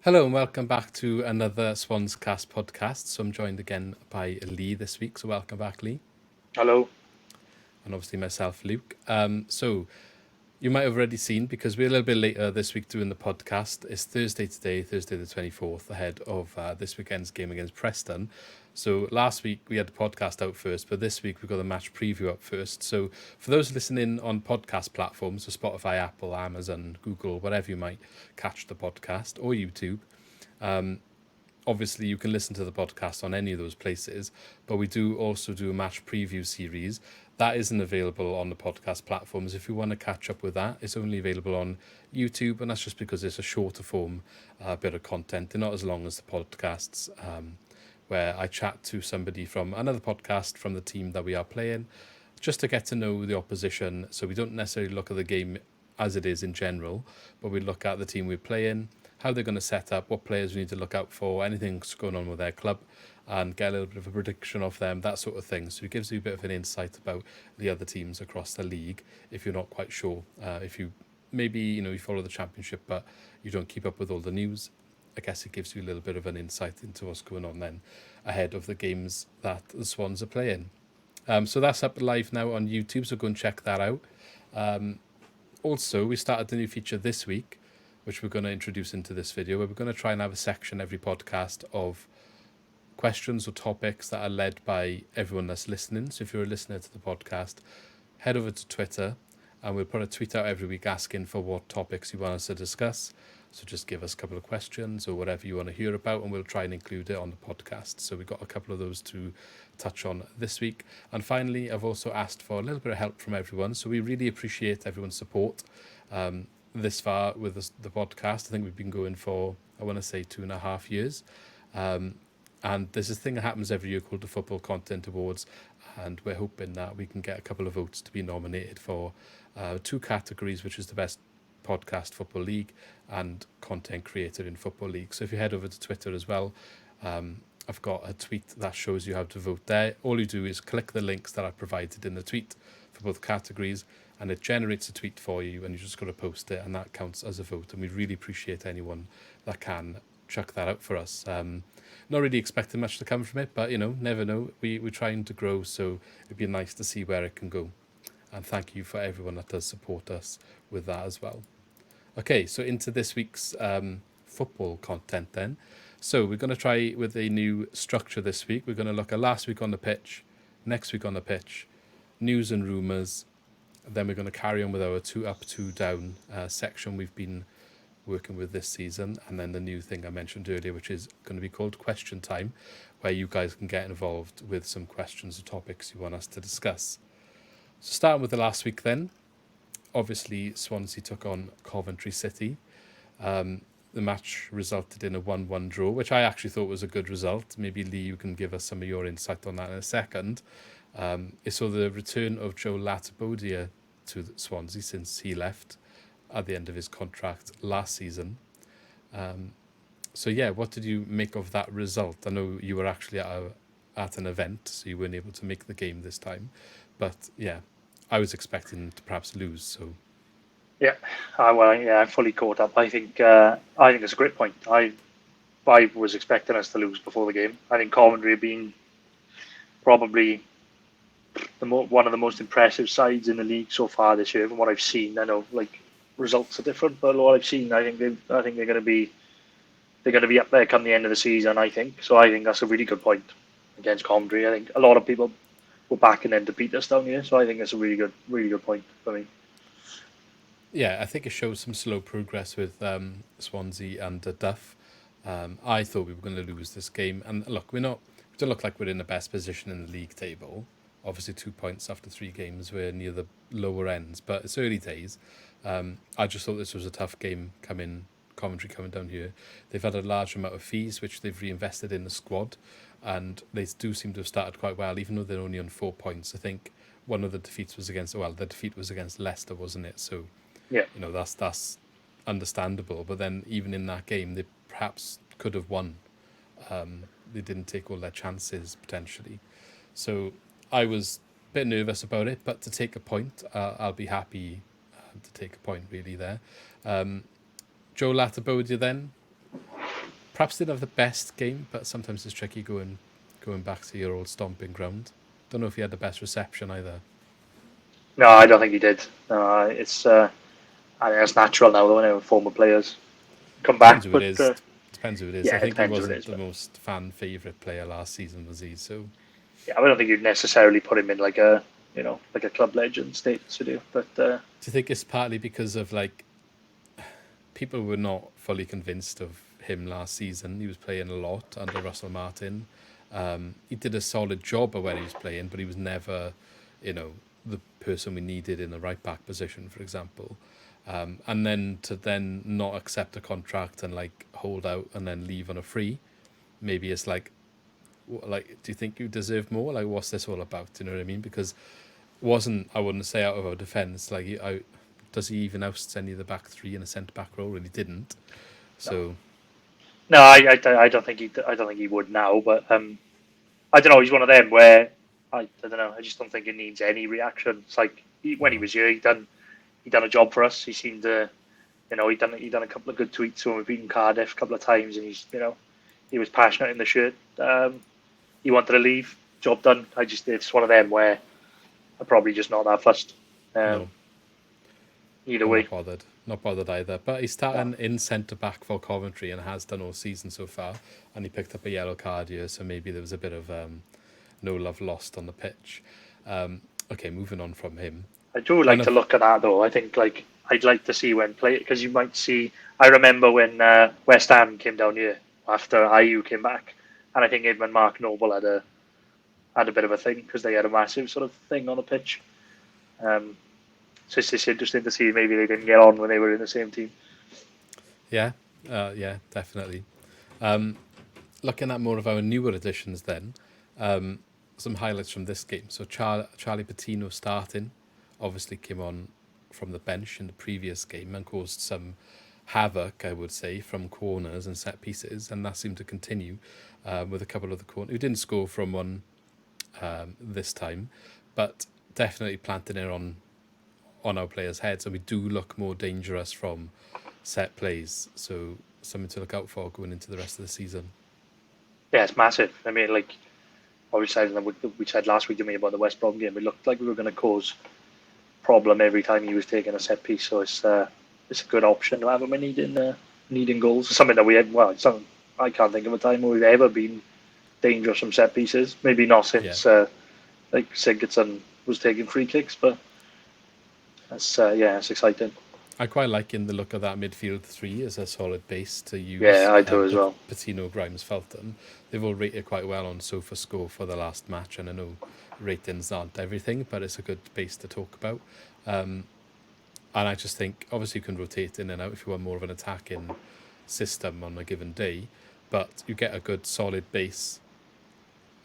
Hello and welcome back to another Swans Cast podcast. So I'm joined again by Lee this week. So welcome back, Lee. Hello. And obviously myself, Luke. So you might have already seen, because we're a little bit later this week doing the podcast. It's Thursday today, Thursday the 24th, ahead of this weekend's game against Preston. So last week we had the podcast out first, but this week we've got the match preview up first. So for those listening on podcast platforms, so Spotify, Apple, Amazon, Google, whatever you might catch the podcast, or YouTube, obviously you can listen to the podcast on any of those places, but we do also do a match preview series that isn't available on the podcast platforms. If you want to catch up with that, it's only available on YouTube, and that's just because it's a shorter form bit of content. They're not as long as the podcasts, where I chat to somebody from another podcast from the team that we are playing, just to get to know the opposition. So we don't necessarily look at the game as it is in general, but we look at the team we're playing, how they're going to set up, what players we need to look out for, anything's going on with their club, and get a little bit of a prediction of them, that sort of thing. So it gives you a bit of an insight about the other teams across the league if you're not quite sure. If you maybe you follow the championship but you don't keep up with all the news, I guess it gives you a little bit of an insight into what's going on then ahead of the games that the Swans are playing. So that's up live now on YouTube, so go and check that out. Also, we started a new feature this week, which we're going to introduce into this video, where we're going to try and have a section every podcast of questions or topics that are led by everyone that's listening. So if you're a listener to the podcast, head over to Twitter and we'll put a tweet out every week asking for what topics you want us to discuss. So just give us a couple of questions or whatever you want to hear about, and we'll try and include it on the podcast. So we've got a couple of those to touch on this week. And finally, I've also asked for a little bit of help from everyone. So we really appreciate everyone's support this far with the podcast. I think we've been going for, I want to say, 2.5 years. And there's this thing that happens every year called the Football Content Awards, and we're hoping that we can get a couple of votes to be nominated for 2 categories, which is the best podcast football league and content creator in football league. So if you head over to Twitter as well, I've got a tweet that shows you how to vote there. All you do is click the links that I provided in the tweet for both categories, and it generates a tweet for you, and you just got to post it, and that counts as a vote. And we really appreciate anyone that can chuck that out for us. Not really expecting much to come from it, but never know. We're trying to grow, so it'd be nice to see where it can go. And thank you for everyone that does support us with that as well. Okay, so into this week's football content then. So we're going to try with a new structure this week. We're going to look at last week on the pitch, next week on the pitch, news and rumours. Then we're going to carry on with our 2 up, 2 down section we've been working with this season, and then the new thing I mentioned earlier, which is going to be called Question Time, where you guys can get involved with some questions or topics you want us to discuss. So starting with the last week then, obviously Swansea took on Coventry City. The match resulted in a 1-1 draw, which I actually thought was a good result. Maybe Lee, you can give us some of your insight on that in a second. It saw the return of Joel Latibeaudiere to Swansea since he left at the end of his contract last season. So yeah, what did you make of that result? I know you were actually at an event, so you weren't able to make the game this time. But yeah, I was expecting to perhaps lose. So Yeah, I'm fully caught up. I think it's a great point. I was expecting us to lose before the game. I think Coventry have been probably one of the most impressive sides in the league so far this year. From what I've seen, I know results are different, but what I've seen, I think they're going to be up there come the end of the season. I think so. I think that's a really good point against Coventry. I think a lot of people were backing them to beat us down here, so I think it's a really good point for me. yeah, I think it shows some slow progress with Swansea and Duff. I thought we were going to lose this game, and look, we don't look like we're in the best position in the league table. Obviously 2 points after 3 games, we're near the lower ends, but it's early days. I just thought this was a tough game Coventry coming down here. They've had a large amount of fees which they've reinvested in the squad, and they do seem to have started quite well, even though they're only on 4 points. I think one of the defeats was the defeat was against Leicester, wasn't it? So Yeah, that's understandable. But then even in that game, they perhaps could have won. They didn't take all their chances potentially. So I was a bit nervous about it, but to take a point, I'll be happy to take a point really there. Joel Latibeaudiere then, perhaps didn't have the best game, but sometimes it's tricky going back to your old stomping ground. Don't know if he had the best reception either. No, I don't think he did. No, I think it's natural now, though, when former players come Depends back. who it But is. Depends who it is. yeah, I it think he depends who it wasn't is. the But most fan favourite player last season, was he? So yeah, I don't think you'd necessarily put him in like a club legend status to do. But do you think it's partly because of like people were not fully convinced of him last season? He was playing a lot under Russell Martin. He did a solid job of when he was playing, but he was never, the person we needed in the right back position, for example. And then to then not accept a contract and like hold out and then leave on a free, maybe it's like, do you think you deserve more? Like, what's this all about? Do you know what I mean? Because I wouldn't say out of our defence, like, does he even oust any of the back three in a centre back role? Really didn't. So no, I don't think he would now. But I don't know. He's one of them where I don't know. I just don't think it needs any reaction. It's like when he no. was here, he done a job for us. He seemed to, he done a couple of good tweets when we've beaten Cardiff a couple of times, and he was passionate in the shirt. He wanted to leave. Job done. It's one of them where I'm probably just not that fussed. No, Either I'm way. not bothered either. But he's starting in centre back for Coventry and has done all season so far. And he picked up a yellow card here, so maybe there was a bit of no love lost on the pitch. Okay, moving on from him. I do like to look at that though. I think like I'd like to see when play because you might see. I remember when West Ham came down here after IU came back, and I think him and Mark Noble had a bit of a thing because they had a massive sort of thing on the pitch. So it's just interesting to see maybe they didn't get on when they were in the same team. Yeah, definitely. Looking at more of our newer additions then, some highlights from this game. So Charlie Patino starting, obviously came on from the bench in the previous game and caused some havoc, I would say, from corners and set pieces, and that seemed to continue with a couple of the corners. We didn't score from one this time, but definitely planting it on our players' heads, and we do look more dangerous from set plays. So something to look out for going into the rest of the season. Yeah, it's massive. I mean, like we said last week to me about the West Brom game, it looked like we were going to cause problem every time he was taking a set piece. So it's a good option to have him needing goals. Something that we had. Well, I can't think of a time where we've ever been dangerous from set pieces. Maybe not since like Sigurdsson was taking free kicks, but it's exciting. I quite like in the look of that midfield three as a solid base to use. Yeah, I do as well. Patino, Grimes, Felton. They've all rated quite well on SofaScore for the last match, and I know ratings aren't everything, but it's a good base to talk about. And I just think, obviously, you can rotate in and out if you want more of an attacking system on a given day, but you get a good solid base.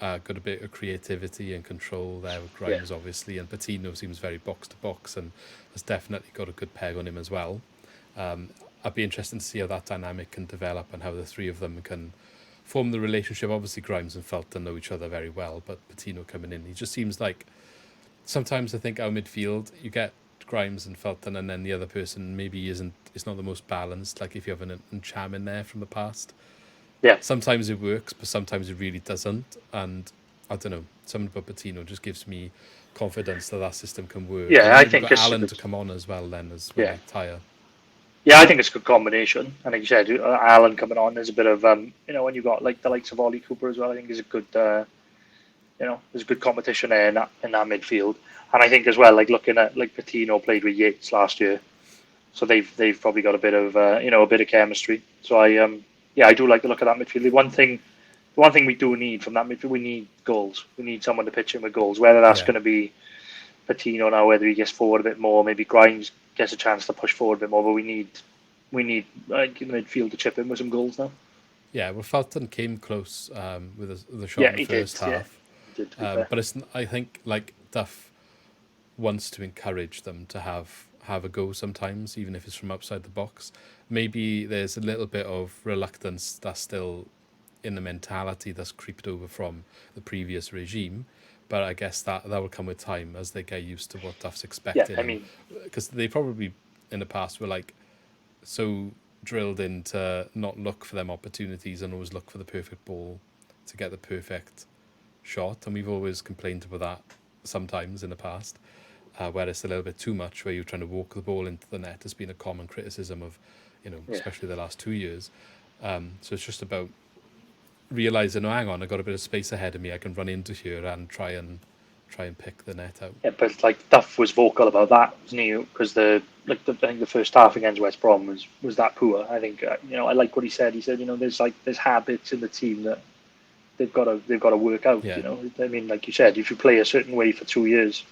Got a bit of creativity and control there with Grimes, obviously, and Patino seems very box to box and has definitely got a good peg on him as well. I'd be interested to see how that dynamic can develop and how the three of them can form the relationship. Obviously, Grimes and Felton know each other very well, but Patino coming in, he just seems like sometimes I think our midfield, you get Grimes and Felton, and then the other person maybe it's not the most balanced. Like if you have an Cham in there from the past. Yeah. Sometimes it works, but sometimes it really doesn't. And I don't know, something about Patino just gives me confidence that system can work. Yeah, and I think got Alan to come on as well then as when they tire. Yeah, I think it's a good combination. And like you said, Alan coming on, there's a bit of when you got like the likes of Ollie Cooper as well. I think there's a good there's a good competition there in that midfield. And I think as well, like looking at like Patino played with Yates last year, so they've probably got a bit of a bit of chemistry. So I do like the look of that midfield. The one thing we do need from that midfield, we need goals. We need someone to pitch in with goals. Whether that's going to be Patino now, whether he gets forward a bit more, maybe Grimes gets a chance to push forward a bit more. But we need like midfield to chip in with some goals now. Yeah, well, Felton came close with the shot in the first half. Yeah, but I think like Duff wants to encourage them to have a go sometimes, even if it's from outside the box. Maybe there's a little bit of reluctance that's still in the mentality that's creeped over from the previous regime, but I guess that will come with time as they get used to what Duff's expecting. Yeah, I mean, because they probably in the past were like so drilled in to not look for them opportunities and always look for the perfect ball to get the perfect shot. And we've always complained about that sometimes in the past, where it's a little bit too much, where you're trying to walk the ball into the net has been a common criticism of, especially the last 2 years. So it's just about realising, oh, hang on, I've got a bit of space ahead of me. I can run into here and try and pick the net out. Yeah, but like Duff was vocal about that, wasn't he? Because I think the first half against West Brom was that poor. I think I like what he said. He said there's habits in the team that they've got to work out. Yeah. I mean, like you said, if you play a certain way for 2 years,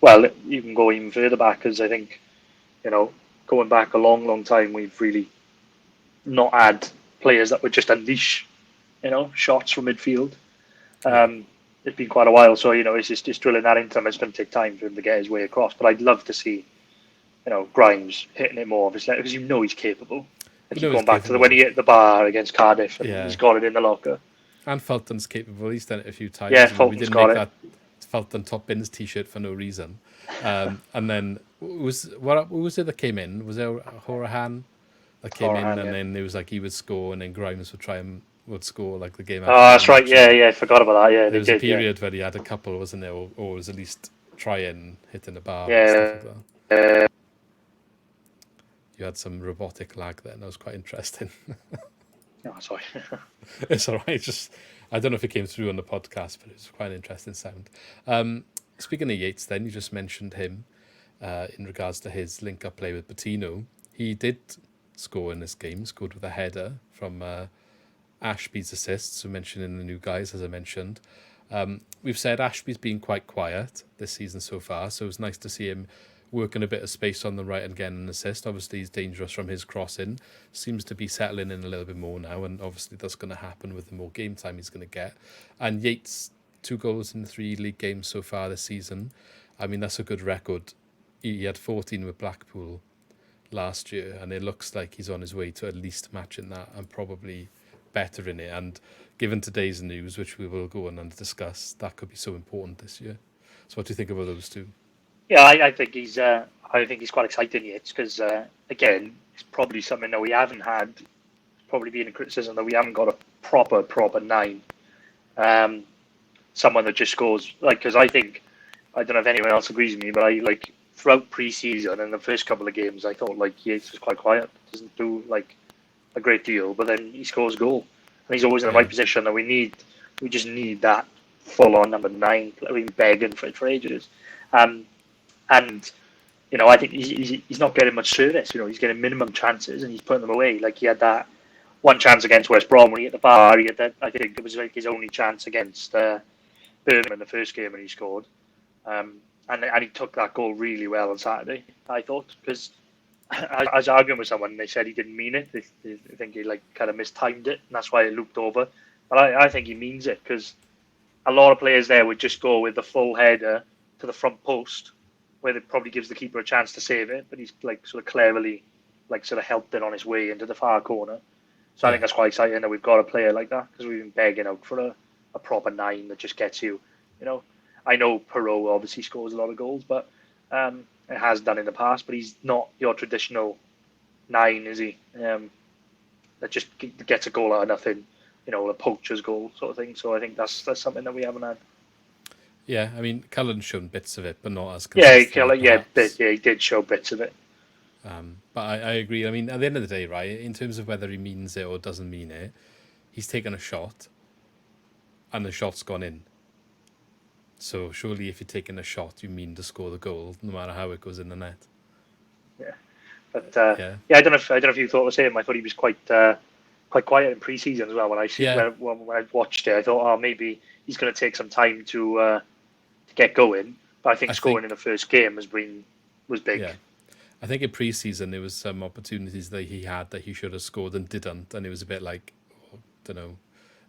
well, you can go even further back. Because I think going back a long time, we've really not had players that would just unleash shots from midfield. It's been quite a while, so it's just drilling that into him. It's going to take time for him to get his way across. But I'd love to see, Grimes hitting it more, obviously, because he's capable. I keep going back to when he hit the bar against Cardiff, and he's got it in the locker. And Felton's capable. He's done it a few times. Yeah, Felton's got it. That Felton top bins t-shirt for no reason. And then was it that came in? Was there Horahan that came in, and then it was like he would score, and then Grimes would score like the game after. Oh, that's right. Yeah, I forgot about that. Yeah, there was a period where he had a couple, wasn't there, or was at least trying hitting the bar. Yeah. And stuff like that. You had some robotic lag there, and that was quite interesting. Oh, sorry. It's all right. Just I don't know if it came through on the podcast, but it was quite an interesting sound. Speaking of Yates, then you just mentioned him in regards to his link-up play with Bettino. He did score in this game. Scored with a header from Ashby's assists. So mentioning the new guys, as I mentioned. We've said Ashby's been quite quiet this season so far, so it's nice to see him working a bit of space on the right and getting an assist. Obviously, he's dangerous from his crossing. Seems to be settling in a little bit more now, and obviously that's going to happen with the more game time he's going to get. And Yates, 2 goals in 3 league games so far this season. I mean, that's a good record. He had 14 with Blackpool last year, and it looks like he's on his way to at least matching that and probably better in it. And given today's news, which we will go on and discuss, that could be so important this year. So what do you think about those two? Yeah, I think he's quite exciting yet because again, it's probably something that we haven't had. Probably being a criticism that we haven't got a proper 9. Someone that just scores because I don't know if anyone else agrees with me, but I throughout pre-season and the first couple of games, I thought Yates was quite quiet, doesn't do a great deal, but then he scores a goal and he's always in the right position. And we just need that full-on number 9. We've been begging for it for ages. And I think he's not getting much service. He's getting minimum chances and he's putting them away. Like he had that one chance against West Brom when he hit the bar. He had that. I think it was his only chance against Birmingham in the first game, and he scored. And he took that goal really well on Saturday, I thought, because I was arguing with someone and they said he didn't mean it. They think he kind of mistimed it, and that's why it looped over. But I think he means it because a lot of players there would just go with the full header to the front post, where it probably gives the keeper a chance to save it, but he's sort of cleverly sort of helped it on his way into the far corner. So I think that's quite exciting that we've got a player like that because we've been begging out for a proper 9 that just gets you. I know Piroe obviously scores a lot of goals, but it has done in the past. But he's not your traditional 9, is he? That just gets a goal out of nothing, a poacher's goal sort of thing. So I think that's something that we haven't had. Yeah, I mean, Cullen's shown bits of it, but not as consistent. He did show bits of it. But I agree. I mean, at the end of the day, right, in terms of whether he means it or doesn't mean it, he's taken a shot, and the shot's gone in. So surely, if you're taking a shot, you mean to score the goal, no matter how it goes in the net. Yeah, but I don't know if you thought the same. I thought he was quite quiet in pre-season as well. When I watched it, I thought, maybe he's going to take some time to get going. But I think scoring in the first game was big. Yeah. I think in pre-season there was some opportunities that he had that he should have scored and didn't, and it was a bit like, don't know,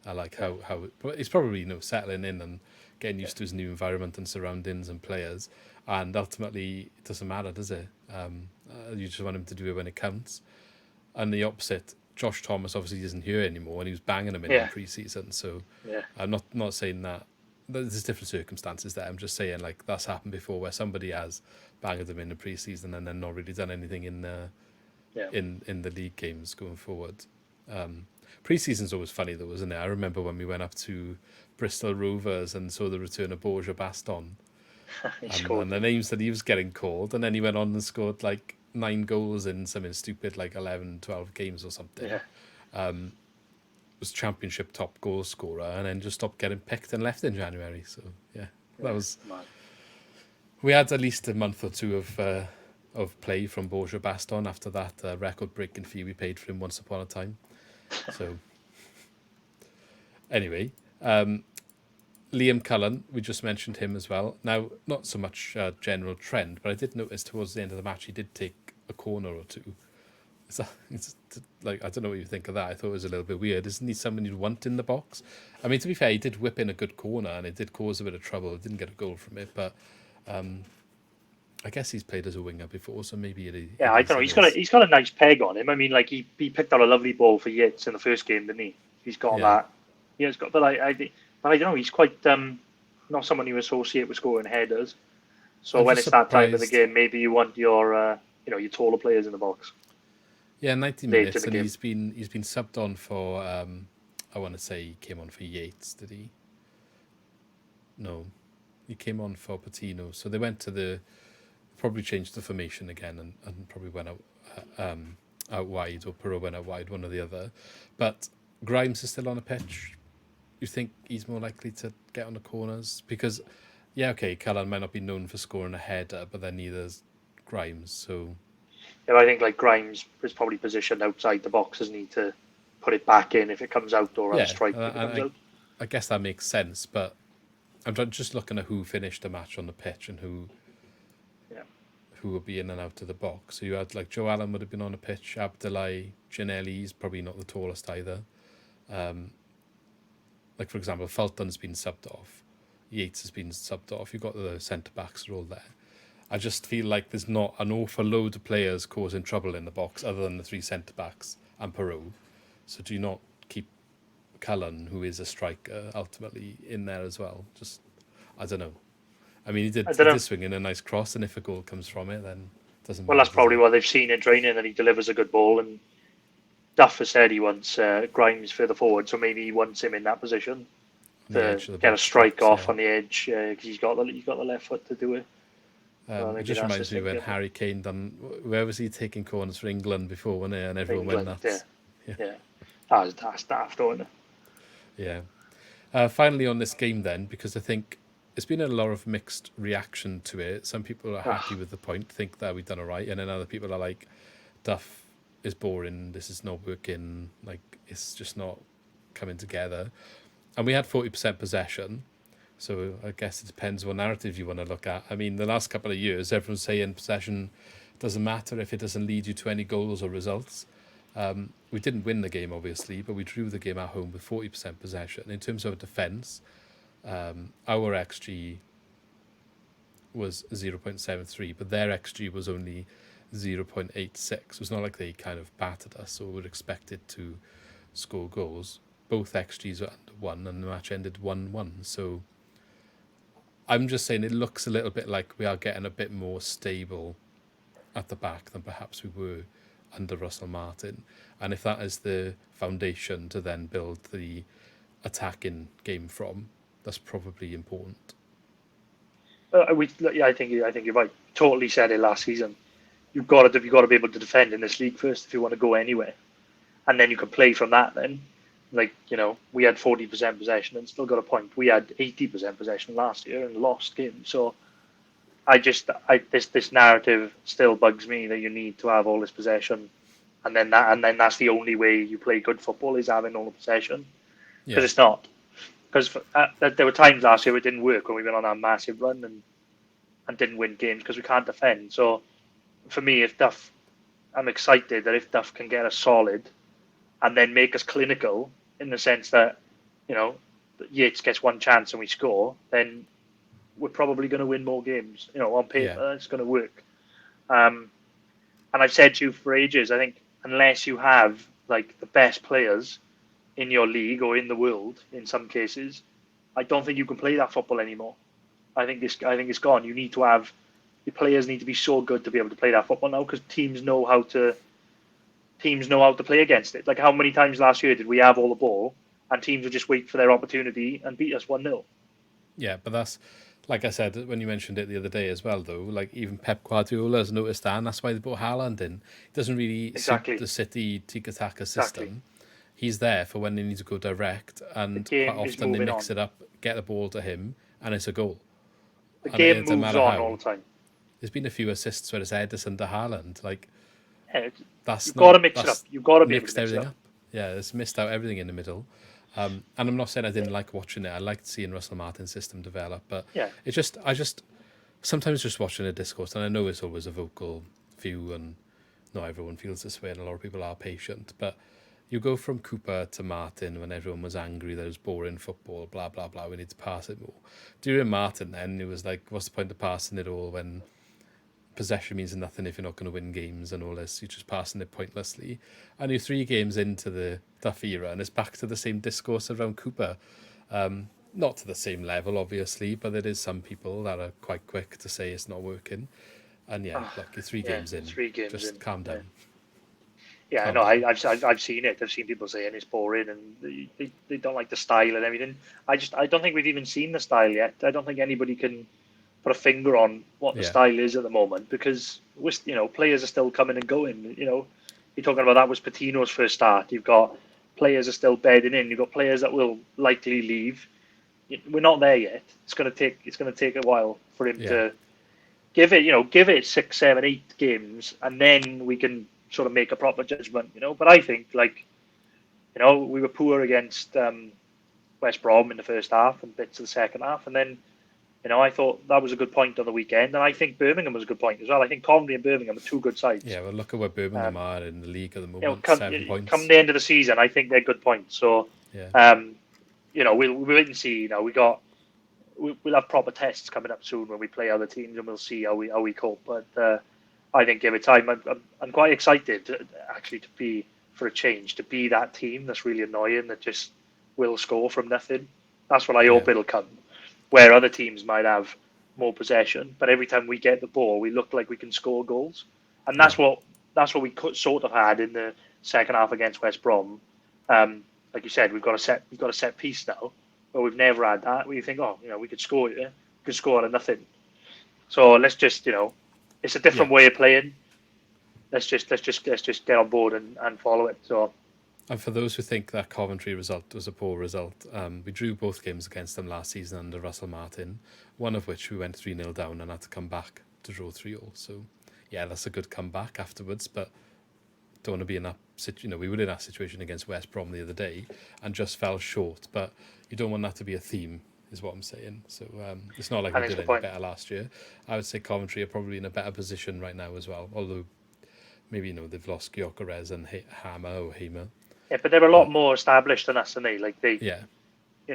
how but he's probably settling in and getting used to his new environment and surroundings and players, and ultimately it doesn't matter, does it? You just want him to do it when it counts. And the opposite, Josh Thomas obviously isn't here anymore, and he was banging him in pre-season. So I'm not saying that. There's different circumstances there. I'm just saying that's happened before, where somebody has banged them in the pre-season and then not really done anything in in the league games going forward. Pre-season's always funny though, isn't it? I remember when we went up to Bristol Rovers and saw the return of Borja Baston and the names that he was getting called, and then he went on and scored like 9 goals in something stupid like 11, 12 games or something. Was championship top goal scorer, and then just stopped getting picked and left in January. So that was. We had at least a month or two of play from Borja Baston after that record-breaking fee we paid for him once upon a time. So anyway, Liam Cullen, we just mentioned him as well. Now, not so much general trend, but I did notice towards the end of the match he did take a corner or two. It's like, I don't know what you think of that. I thought it was a little bit weird. Isn't he someone you'd want in the box? I mean, to be fair, he did whip in a good corner and it did cause a bit of trouble. He didn't get a goal from it, but I guess he's played as a winger before, so maybe I don't know. He's got a nice peg on him. I mean, like he picked out a lovely ball for Yates in the first game, didn't he? He's got that. Yeah, he's got. But I don't know. He's quite not someone you associate with scoring headers. So when it's that time of the game, maybe you want your your taller players in the box. Yeah, 90 minutes, and he's been subbed on for. I want to say he came on for Yates. Did he? No, he came on for Patino. So they went to probably changed the formation again and probably went out wide, or Piroe went out wide, one or the other. But Grimes is still on a pitch. You think he's more likely to get on the corners? Because, Cullen might not be known for scoring a header, but then neither is Grimes. So, I think like Grimes is probably positioned outside the box, doesn't he, to put it back in if it comes out, or a strike if it comes out. I guess that makes sense, but I'm just looking at who finished the match on the pitch and who would be in and out of the box. So you had like Joe Allen would have been on the pitch, Abdoulaye, Giannelli's probably not the tallest either. Like for example, Fulton's been subbed off, Yates has been subbed off. You've got the centre backs are all there. I just feel like there's not an awful load of players causing trouble in the box other than the 3 centre backs and Piroe. So do you not keep Cullen, who is a striker, ultimately in there as well? Just I don't know. I mean, he did swing in a nice cross, and if a goal comes from it, then it doesn't matter. Well, that's probably what they've seen in training, that he delivers a good ball. And Duff has said he wants Grimes further forward, so maybe he wants him in that position to get a strike off on the edge, because he's got the left foot to do it. It just reminds me when Harry Kane done. Where was he taking corners for England before, wasn't it? And everyone went nuts. Yeah. That's daft, wasn't it? Yeah. Finally, on this game, then, because I think there's been a lot of mixed reaction to it. Some people are happy with the point, think that we've done it right, and then other people are like, Duff is boring, this is not working, like it's just not coming together. And we had 40% possession, so I guess it depends what narrative you want to look at. I mean, the last couple of years, everyone's saying possession doesn't matter if it doesn't lead you to any goals or results. We didn't win the game, obviously, but we drew the game at home with 40% possession. In terms of defence, our XG was 0.73, but their XG was only 0.86. It's not like they kind of battered us or were expected to score goals. Both XGs were under 1 and the match ended 1-1. So I'm just saying it looks a little bit like we are getting a bit more stable at the back than perhaps we were under Russell Martin. And if that is the foundation to then build the attacking game from, that's probably important. I think you're right. Totally said it last season. You've got to be able to defend in this league first if you want to go anywhere, and then you can play from that. Then, we had 40% possession and still got a point. We had 80% possession last year and lost games. So, this narrative still bugs me that you need to have all this possession, and then that's the only way you play good football is having all the possession, because it's not. Because there were times last year it didn't work when we went on that massive run and didn't win games because we can't defend. So for me, I'm excited that if Duff can get us solid and then make us clinical in the sense that, Yates gets one chance and we score, then we're probably going to win more games. On paper, it's going to work. And I've said to you for ages, I think unless you have like the best players in your league or in the world, in some cases, I don't think you can play that football anymore. I think it's gone. You need to have your players need to be so good to be able to play that football now, because teams know how to teams know how to play against it. Like, how many times last year did we have all the ball and teams would just wait for their opportunity and beat us 1-0? Yeah, but that's like I said when you mentioned it the other day as well. Though, like even Pep Guardiola has noticed that, and that's why they brought Haaland in. It doesn't really suit Exactly. the City tiki-taka Exactly. system. He's there for when they need to go direct, The and quite game is often they moving mix on. it up, get the ball to him, and it's a goal. The And game it doesn't moves matter on all how. the time. There's been a few assists where it's Edison to Haaland. Like Yeah, that's you've got to not mix it up. that's You've got to be able to mixed mix it everything up. up. Yeah, it's missed out everything in the middle. And I'm not saying I didn't like watching it. I liked seeing Russell Martin's system develop, but Yeah. I just sometimes just watching a discourse, and I know it's always a vocal view, and not everyone feels this way, and a lot of people are patient. But you go from Cooper to Martin when everyone was angry that it was boring football, blah blah blah. We need to pass it more. During Martin, then it was like, what's the point of passing it all when possession means nothing if you're not going to win games and all this. You're just passing it pointlessly. And you're 3 games into the Duff era, and it's back to the same discourse around Cooper. Not to the same level, obviously, but there is some people that are quite quick to say it's not working. And yeah, look, you're 3 Yeah, games in. 3 games Just in. calm down. Yeah, Calm no, down. I've seen it. I've seen people saying it's boring and they don't like the style and everything. I don't think we've even seen the style yet. I don't think anybody can put a finger on what the Yeah, style is at the moment because players are still coming and going. You're talking about that was Patino's first start. You've got players are still bedding in. You've got players that will likely leave. We're not there yet. It's going to take a while for him yeah, to give it 6, 7, 8 games, and then we can sort of make a proper judgment. But I think we were poor against West Brom in the first half and bits of the second half, and then I thought that was a good point on the weekend, and I think Birmingham was a good point as well. I think Coventry and Birmingham are 2 good sides. yeah. Well, look at where Birmingham Um, are in the league at the you know, moment. come 7 come points. the end of the season, I think they're good points. So, Yeah, um, we'll wait and see. We'll have proper tests coming up soon when we play other teams, and we'll see how we cope. But I think give it time. I'm quite excited actually to be for a change to be that team that's really annoying that just will score from nothing. That's what I yeah, hope it'll come. Where other teams might have more possession, but every time we get the ball, we look like we can score goals, and yeah. that's what we sort of had in the second half against West Brom. Like you said, we've got a set piece now, but we've never had that. Where you think, oh, we could score it, we could score out of nothing. So let's just, it's a Yeah. different way of playing. Let's just get on board and follow it. So And for those who think that Coventry result was a poor result, we drew both games against them last season under Russell Martin, one of which we went 3-0 down and had to come back to draw 3-3. So, yeah, that's a good comeback afterwards, but don't want to be in that situation. We were in that situation against West Brom the other day and just fell short, but you don't want that to be a theme, is what I'm saying. So it's not like I we think it's did a any good point. better last year. I would say Coventry are probably in a better position right now as well, although maybe, they've lost Gyökeres and Hamer. Yeah, but they're a lot But more established than us, than they. Like yeah,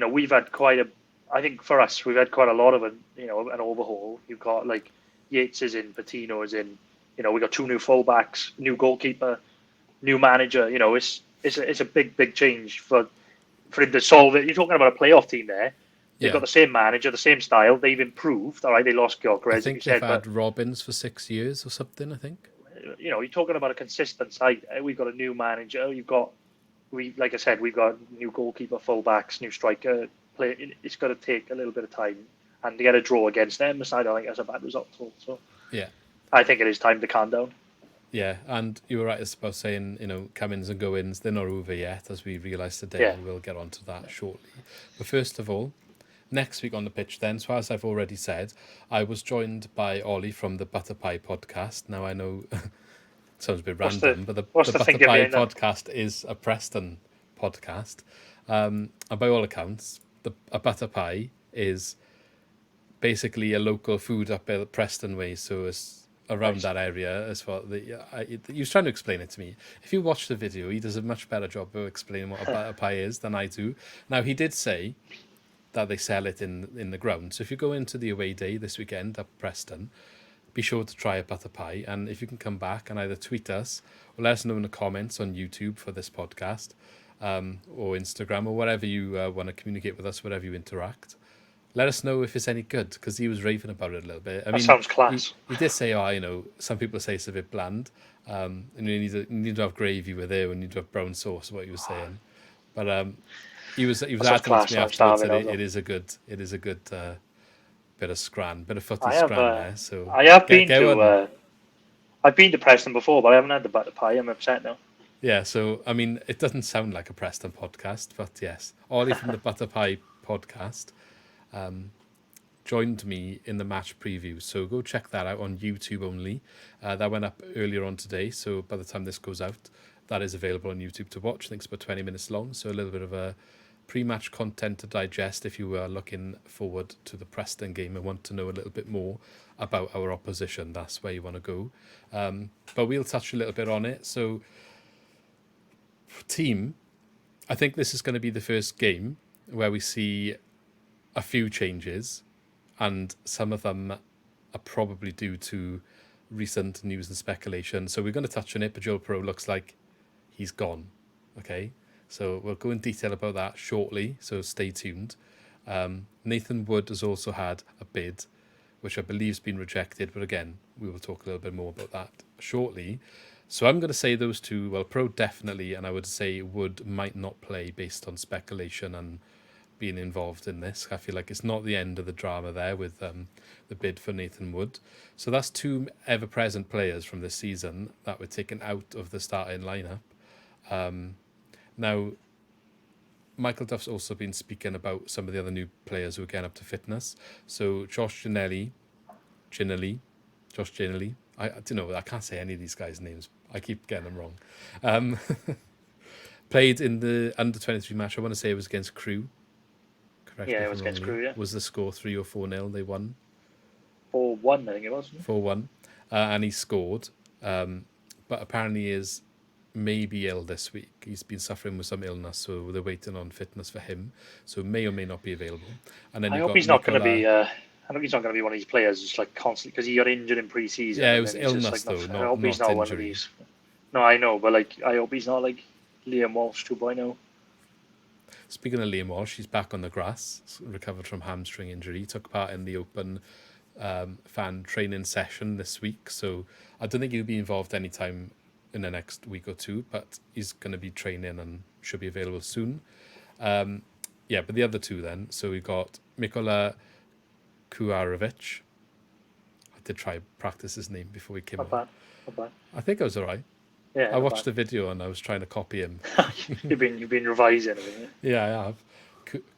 we've had quite a. I think for us, we've had quite a lot of an overhaul. You've got like Yates is in, Patino is in. We got 2 new fullbacks, new goalkeeper, new manager. It's a big change for him to solve it. You're talking about a playoff team there. They've got yeah. the same manager, the same style. They've improved. All right, they lost I Gyökeres, like you think they've said, but had Robbins for 6 years or something, I think. you're talking about a consistent side. We've got a new manager. Like I said, we've got new goalkeeper, fullbacks, new striker. It's got to take a little bit of time, and to get a draw against them, I don't think that's a bad result at all. So Yeah. I think it is time to calm down. Yeah, and you were right about saying, come-ins and go-ins, they're not over yet, as we realised today, Yeah, and we'll get onto that shortly. But first of all, next week on the pitch then, so as I've already said, I was joined by Ollie from the Butter Pie podcast. Now I know sounds a bit what's the random, but what's the the Butter thinking Pie behind that? podcast is a Preston podcast. And by all accounts, a Butter Pie is basically a local food up at Preston way, so it's around Nice. that area as well. He was trying to explain it to me. If you watch the video, he does a much better job of explaining what a butter pie is than I do. Now, he did say that they sell it in the ground, so if you go into the away day this weekend up Preston, be sure to try a butter pie, and if you can come back and either tweet us or let us know in the comments on YouTube for this podcast, or Instagram, or whatever you want to communicate with us, whatever you interact, let us know if it's any good, because he was raving about it a little bit. I mean, sounds class. He did say, some people say it's a bit bland, and you need to have gravy with it, and you need to have brown sauce, what he was saying. But he was That sounds adamant to class. me I'm afterwards starving that now, it is a good bit of scran, bit of footy I have. scran there. So I have been get to. one. I've been to Preston before, but I haven't had the butter pie. I'm upset now. Yeah, so I mean, it doesn't sound like a Preston podcast, but yes, Ollie from the Butter Pie podcast joined me in the match preview. So go check that out on YouTube only. That went up earlier on today, so by the time this goes out, that is available on YouTube to watch. I think it's about 20 minutes long, so a little bit of a pre-match content to digest if you are looking forward to the Preston game and want to know a little bit more about our opposition. That's where you want to go. But we'll touch a little bit on it. So, team, I think this is going to be the first game where we see a few changes, and some of them are probably due to recent news and speculation. So we're going to touch on it, but Joel Piroe looks like he's gone. Okay, so we'll go in detail about that shortly, so stay tuned. Nathan Wood has also had a bid, which I believe has been rejected, but again, we will talk a little bit more about that shortly. So I'm going to say those two, well, Piroe definitely, and I would say Wood might not play based on speculation and being involved in this. I feel like it's not the end of the drama there with the bid for Nathan Wood. So that's two ever-present players from this season that were taken out of the starting lineup. Now, Michael Duff's also been speaking about some of the other new players who are getting up to fitness. So Josh Ginelli, I don't know, I can't say any of these guys' names. I keep getting them wrong. Played in the under-23 match. I want to say it was against Crewe. Correct me if Yeah, it I'm was against wrong, Lee. Crewe. Yeah, Was the score 3 or 4-0? They won 4-1. I think it was. 4-1, and he scored. But apparently he is maybe ill this week. He's been suffering with some illness, so they're waiting on fitness for him. So may or may not be available. And then I you've hope got he's not going to Nicola. be. I hope he's not going to be one of these players just like constantly because he got injured in pre-season. Yeah, it and was then he's illness just, like, though, I hope he's not not one of injury. these. No, I know, but like I hope he's not like Liam Walsh 2.0. Speaking of Liam Walsh, he's back on the grass, recovered from hamstring injury. He took part in the open fan training session this week, so I don't think he'll be involved anytime in the next week or two, but he's going to be training and should be available soon. Yeah, but the other two then, so we got Mikola Kuarovic. I did try to practice his name before we came Not on. bad. Not bad. I think I was all right. Yeah, I watched the video and I was trying to copy him. You've been revising everything. Yeah, I have.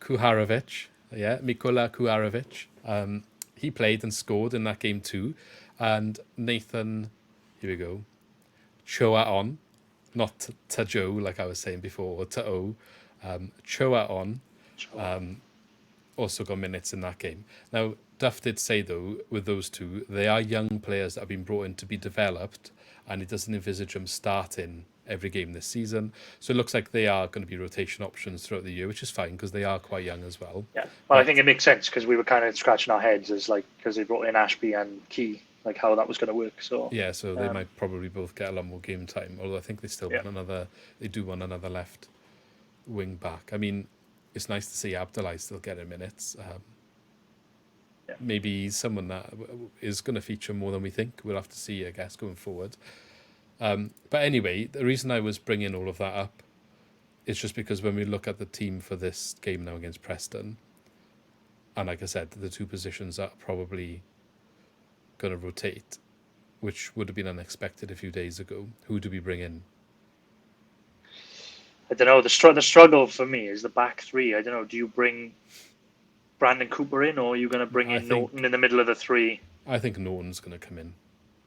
Kuharovic, Mikola Kuharovic. He played and scored in that game too. And Nathan, here we go, Choa on, not to Joe like I was saying before, or to O. Choa on, also got minutes in that game. Now, Duff did say though, with those two, they are young players that have been brought in to be developed, and he doesn't envisage them starting every game this season. So it looks like they are going to be rotation options throughout the year, which is fine because they are quite young as well. Yeah, well, I think it makes sense because we were kind of scratching our heads as like because they brought in Ashby and Key, like how that was going to work. So yeah, so they might probably both get a lot more game time. Although I think they still want another. They do want another left wing back. I mean, it's nice to see Abdullah still getting minutes. Maybe he's someone that is going to feature more than we think. We'll have to see, I guess, going forward. But anyway, the reason I was bringing all of that up is just because when we look at the team for this game now against Preston, and like I said, the two positions are probably going to rotate, which would have been unexpected a few days ago. Who do we bring in? I don't know. The struggle for me is the back three. I don't know. Do you bring Brandon Cooper in, or are you going to bring in Norton in the middle of the three? I think Norton's going to come in.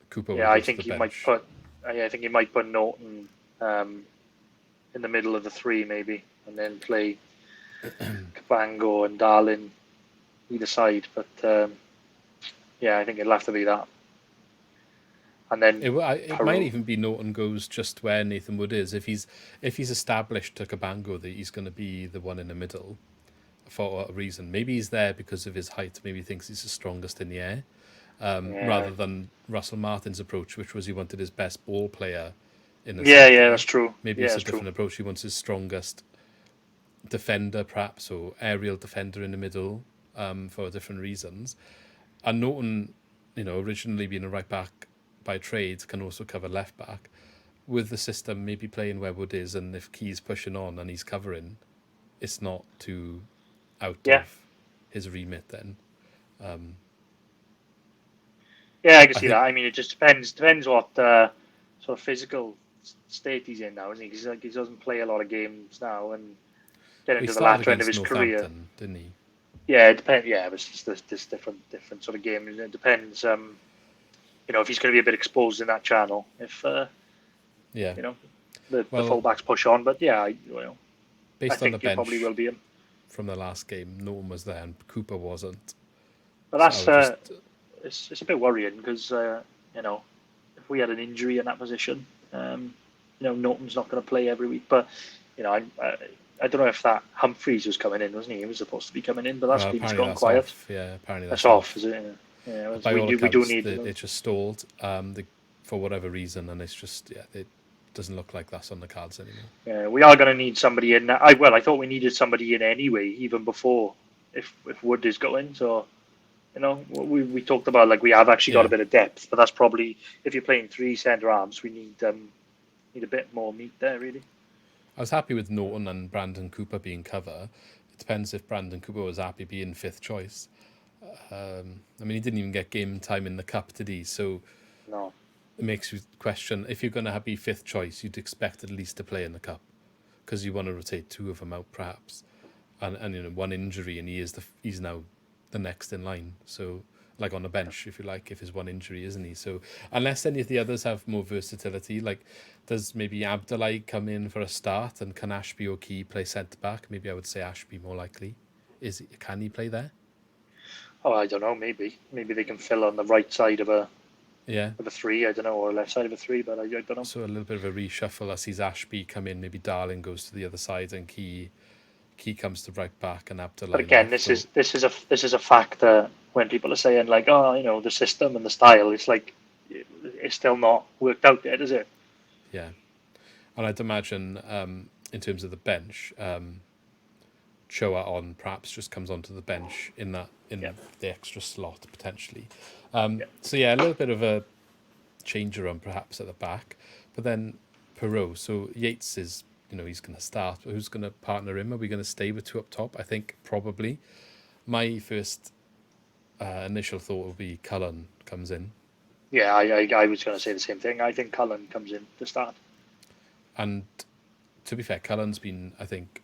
Cooper. Yeah, I think he might put. I think he might put Norton in the middle of the three, maybe, and then play Cabango and Darlin either side. But yeah, I think it'll have to be that. And then it might even be Norton goes just where Nathan Wood is. If he's established to Cabango that he's going to be the one in the middle for a reason. Maybe he's there because of his height. Maybe he thinks he's the strongest in the air. Rather than Russell Martin's approach, which was he wanted his best ball player in the yeah, that's true. Maybe it's a different approach. He wants his strongest defender, perhaps, or aerial defender in the middle. for different reasons. And Norton, originally being a right back by trade, can also cover left back. With the system maybe playing where Wood is, and if Key's pushing on and he's covering, it's not too out of his remit then. Yeah, I can see think- that. I mean, it just depends what sort of physical state he's in now, isn't he? Because he doesn't play a lot of games now, and getting He to the started latter end of against his career. Northampton, didn't he? Yeah, it depends. Yeah, it's just this different sort of game. It depends. If he's going to be a bit exposed in that channel, if Yeah. the fullbacks push on. But yeah, I Based on the think he bench probably will be him. from the last game, Norton was there and Cooper wasn't. But that's So I would it's a bit worrying because if we had an injury in that position, Norton's not going to play every week. But I don't know if that Humphreys was coming in, wasn't he? He was supposed to be coming in, but that's been apparently gone that's quiet. off. Yeah, apparently That's off, is it? Yeah, By all we do accounts, need. it just stalled for whatever reason, and it's just it doesn't look like that's on the cards anymore. Yeah, we are going to need somebody in. I thought we needed somebody in anyway, even before if Wood is going. So we talked about like we have actually got a bit of depth, but that's probably if you're playing 3 centre halves, we need a bit more meat there really. I was happy with Norton and Brandon Cooper being cover. It depends if Brandon Cooper was happy being 5th choice. I mean, he didn't even get game time in the cup, did he? So No. it makes you question if you're going to be 5th choice, you'd expect at least to play in the cup because you want to rotate 2 of them out perhaps, and one injury and he's now the next in line. So like on the bench, if you like, if his one injury, isn't he? So unless any of the others have more versatility, like does maybe Abdullahi come in for a start and can Ashby or Key play centre back? Maybe I would say Ashby more likely. Can he play there? Oh, I don't know. Maybe they can fill on the right side of a 3. I don't know, or left side of a 3, but I don't know. So a little bit of a reshuffle as sees Ashby come in. Maybe Darling goes to the other side and Key comes to right back and Abdullahi. But again, this is a factor when people are saying like, oh, the system and the style. It's like it's still not worked out yet, is it? Yeah, and I'd imagine in terms of the bench, Choa on perhaps just comes onto the bench in the extra slot potentially. So yeah, a little bit of a changer on perhaps at the back, but then Piroe. So Yates is he's going to start. Who's going to partner him? Are we going to stay with 2 up top? I think probably. My first initial thought would be Cullen comes in. Yeah, I was going to say the same thing. I think Cullen comes in to start. And to be fair, Cullen's been, I think,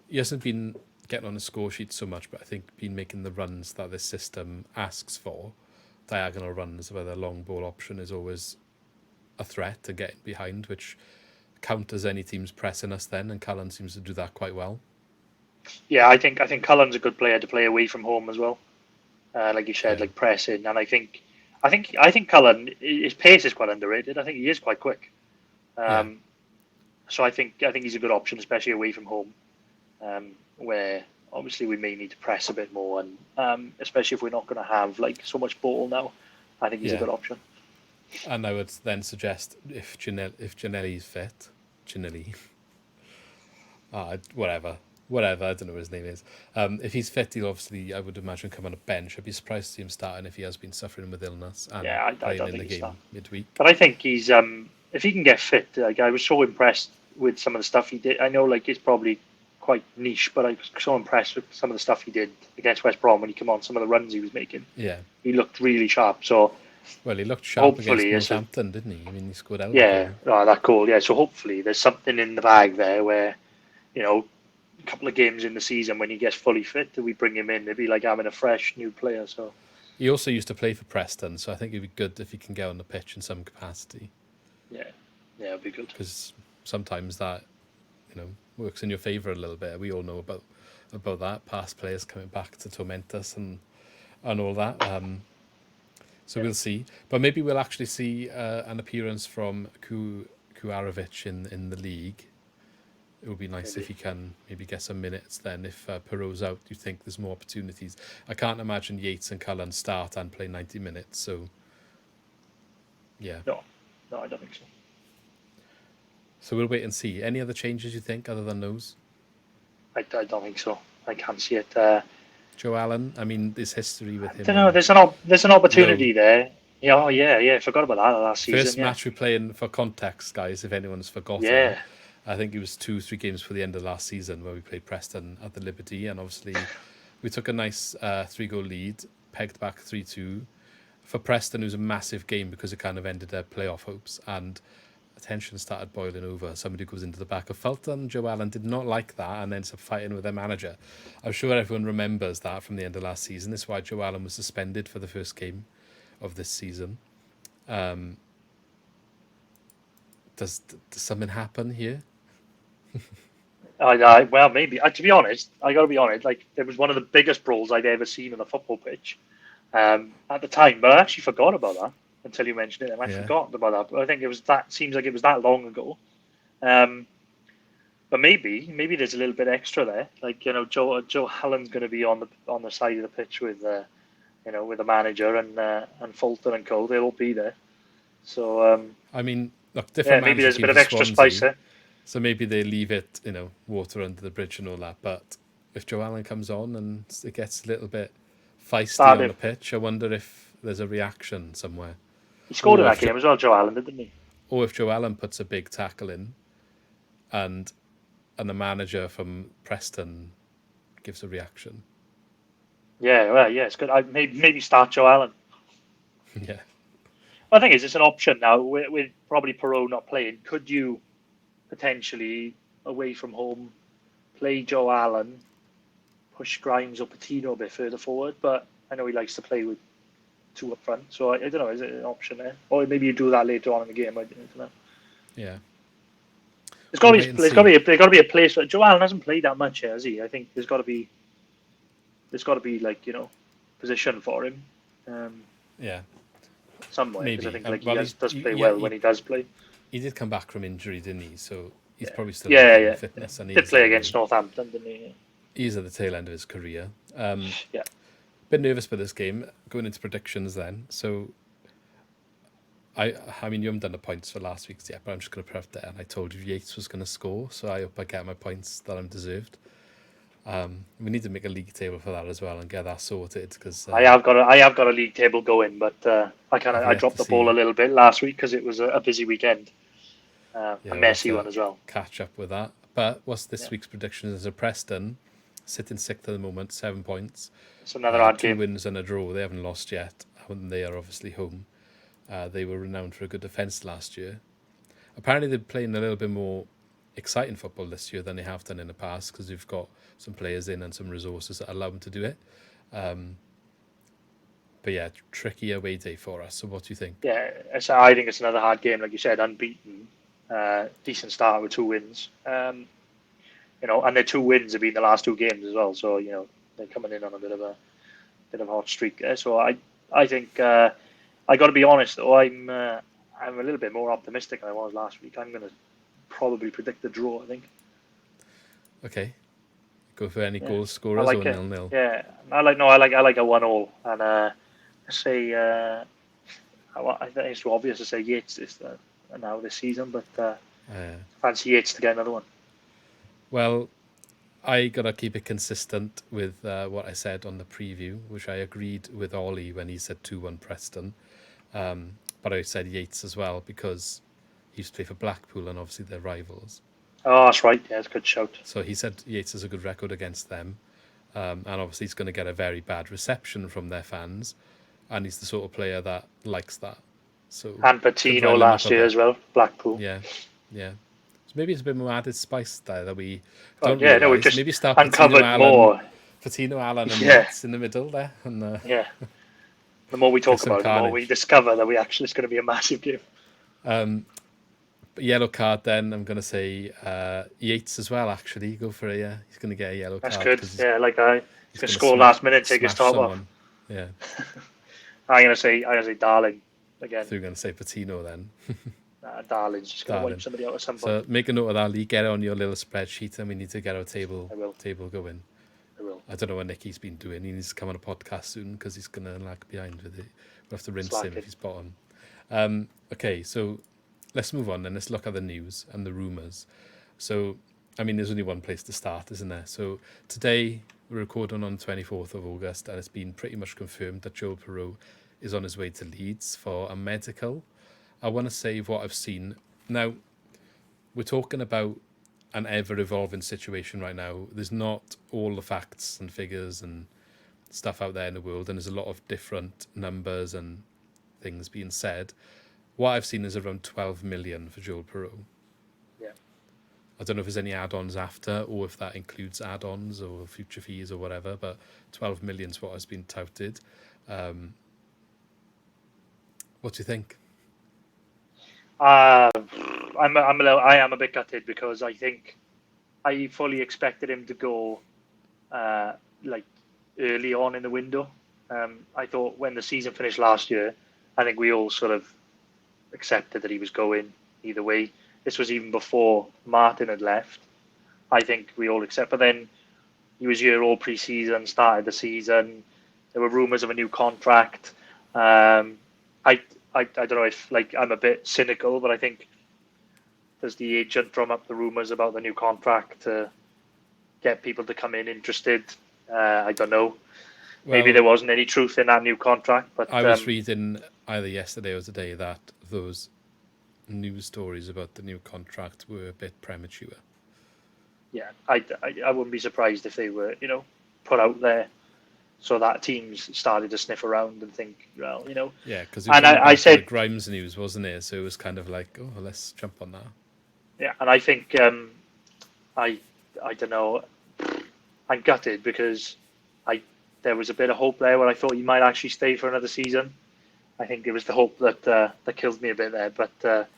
he hasn't been getting on the score sheet so much, but I think been making the runs that this system asks for. Diagonal runs where the long ball option is always a threat to get behind, which counters any teams pressing us then, and Cullen seems to do that quite well. Yeah, I think Cullen's a good player to play away from home as well. Like you said, like pressing, and I think Cullen, his pace is quite underrated. I think he is quite quick. So I think he's a good option, especially away from home, where obviously we may need to press a bit more, and especially if we're not going to have like so much ball now, I think he's a good option. And I would then suggest if Giannelli's fit, whatever, I don't know what his name is. If he's fit, he'll obviously, I would imagine, come on a bench. I'd be surprised to see him starting if he has been suffering with illness and playing in the game midweek. But I think he's if he can get fit, like I was so impressed with some of the stuff he did. I know like it's probably quite niche, but I was so impressed with some of the stuff he did against West Brom when he came on, some of the runs he was making. Yeah. He looked really sharp. So well, he looked sharp against Southampton, didn't he? I mean, he scored out. Yeah, that goal. Yeah, so hopefully there's something in the bag there where, a couple of games in the season when he gets fully fit, we bring him in. It'd be like having a fresh new player. So he also used to play for Preston, so I think it'd be good if he can get on the pitch in some capacity. Yeah, it'd be good because sometimes that, works in your favour a little bit. We all know about that. Past players coming back to torment us and all that. So we'll see, but maybe we'll actually see an appearance from Kuarovic in the league. It would be nice if he can maybe get some minutes then. If Piroe's out, you think there's more opportunities. I can't imagine Yates and Cullen start and play 90 minutes. So, yeah. No, I don't think so. So we'll wait and see. Any other changes you think other than those? I don't think so. I can't see it. Joe Allen. I mean, there's history with I him. don't know. And There's an opportunity Low. there. Yeah, oh, yeah. I forgot about that last season. First Yeah, match we playing, for context, guys, if anyone's forgotten, yeah. I think it was 2-3 games for the end of last season where we played Preston at the Liberty, and obviously we took a nice 3-goal lead, pegged back 3-2. For Preston, it was a massive game because it kind of ended their playoff hopes, and tension started boiling over. Somebody goes into the back of Fulton. Joe Allen did not like that and ends up fighting with their manager. I'm sure everyone remembers that from the end of last season. This is why Joe Allen was suspended for the first game of this season. Does something happen here? Well, maybe. To be honest, I got to be honest. Like, it was one of the biggest brawls I'd ever seen on a football pitch at the time. But I actually forgot about that until you mentioned it, and I Yeah. forgot about that. But I think it was that. Seems like it was that long ago. But maybe there's a little bit extra there. Like, Joe Allen's going to be on the side of the pitch with with the manager and Fulton and Cole. They'll all be there. So I mean, look, different maybe there's manager a bit teams of for extra Swansea, spice there. so maybe they leave it, water under the bridge and all that. But if Joe Allen comes on and it gets a little bit feisty on the pitch, I wonder if there's a reaction somewhere. He scored in Or that game as well, Joe Allen, didn't he? Or if Joe Allen puts a big tackle in, and the manager from Preston gives a reaction. Yeah, well, yeah, it's good. Maybe start Joe Allen. Yeah. Well, I think it's an option now with probably Piroe not playing. Could you potentially away from home play Joe Allen, push Grimes or Patino a bit further forward? But I know he likes to play with two up front, so I don't know. Is it an option there, or maybe you do that later on in the game? I don't know. Yeah. There's got to be a place. Joe Allen hasn't played that much yet, has he? I think there's got to be like position for him. Yeah. Somewhere, Maybe. because I think he does play well when he does play. He did come back from injury, didn't he? So he's probably still fitness. And he did play against Southampton, didn't he? He's at the tail end of his career. Yeah. Bit nervous for this game, going into predictions then. So, I mean, you haven't done the points for last week's yet, but I'm just going to put it there. And I told you Yates was going to score, so I hope I get my points that I'm deserved. We need to make a league table for that as well and get that sorted, because I have got a league table going, but I dropped the ball a little bit last week because it was a busy weekend, a messy one as well. Catch up with that. But what's this week's predictions? Is Preston sitting sixth at the moment, 7 points. It's another hard game. 2 wins and a draw. They haven't lost yet, and they are obviously home. They were renowned for a good defence last year. Apparently, they're playing a little bit more exciting football this year than they have done in the past, because they've got some players in and some resources that allow them to do it. But yeah, tricky away day for us. So what do you think? Yeah, I think it's another hard game, like you said, unbeaten, decent start with 2 wins. And their 2 wins have been the last 2 games as well. So they're coming in on a bit of a hot streak there. So I think I got to be honest though, I'm a little bit more optimistic than I was last week. I'm going to probably predict the draw, I think. Okay. Go for any goal scorers or 0-0? Yeah, I like a 1-1, and I think it's too obvious to say Yates this season, but fancy Yates to get another one. Well, I gotta keep it consistent with what I said on the preview, which I agreed with Ollie when he said 2-1 Preston, but I said Yates as well because he used to play for Blackpool and obviously they're rivals. Oh, that's right. Yeah, it's a good shout. So he said Yates has a good record against them, and obviously he's going to get a very bad reception from their fans, and he's the sort of player that likes that. So and Patino last year as well, Blackpool. Yeah. So maybe it's a bit more added spice there that we don't realise. we've just maybe start uncovered Patino Allen and Yates in the middle there. And, the more we talk about it, the more we discover that it's going to be a massive game. Yellow card then, I'm going to say Yates as well, actually. Go for it, he's going to get a yellow card. That's good. He's going to score last minute, take his top off. Yeah. I'm going to say Darling again. So you're going to say Patino then. Darling's just going to wipe somebody out at some point. So make a note of that, Lee. Get it on your little spreadsheet, and we need to get our table going. I will. I don't know what Nicky's been doing. He needs to come on a podcast soon because he's going to lag behind with it. We'll have to rinse him if he's bottom. Okay, so let's move on and let's look at the news and the rumours. So, I mean, there's only one place to start, isn't there? So today We're recording on the 24th of August, and it's been pretty much confirmed that Joel Piroe is on his way to Leeds for a medical. I want to save what I've seen. Now, we're talking about an ever-evolving situation right now. There's not all the facts and figures and stuff out there in the world, and there's a lot of different numbers and things being said. What I've seen is around 12 million for Joel Piroe. Yeah. I don't know if there's any add-ons after, or if that includes add-ons or future fees or whatever, but 12 million is what has been touted. What do you think? I am a bit gutted because I think I fully expected him to go like early on in the window. I thought when the season finished last year, I think we all sort of accepted that he was going either way. This was even before Martin had left. I think we all accept. But then he was here all pre-season, started the season. There were rumours of a new contract. I don't know if I'm a bit cynical, but I think does the agent drum up the rumours about the new contract to get people to come in interested? I don't know. Well, maybe there wasn't any truth in that new contract, but I was reading either yesterday or today that those news stories about the new contract were a bit premature. Yeah, I wouldn't be surprised if they were, put out there so that teams started to sniff around and think, well, Yeah, because I said Grimes news, wasn't it? So it was kind of like, oh, let's jump on that. Yeah, and I think I don't know. I'm gutted because there was a bit of hope there where I thought he might actually stay for another season. I think it was the hope that killed me a bit there. But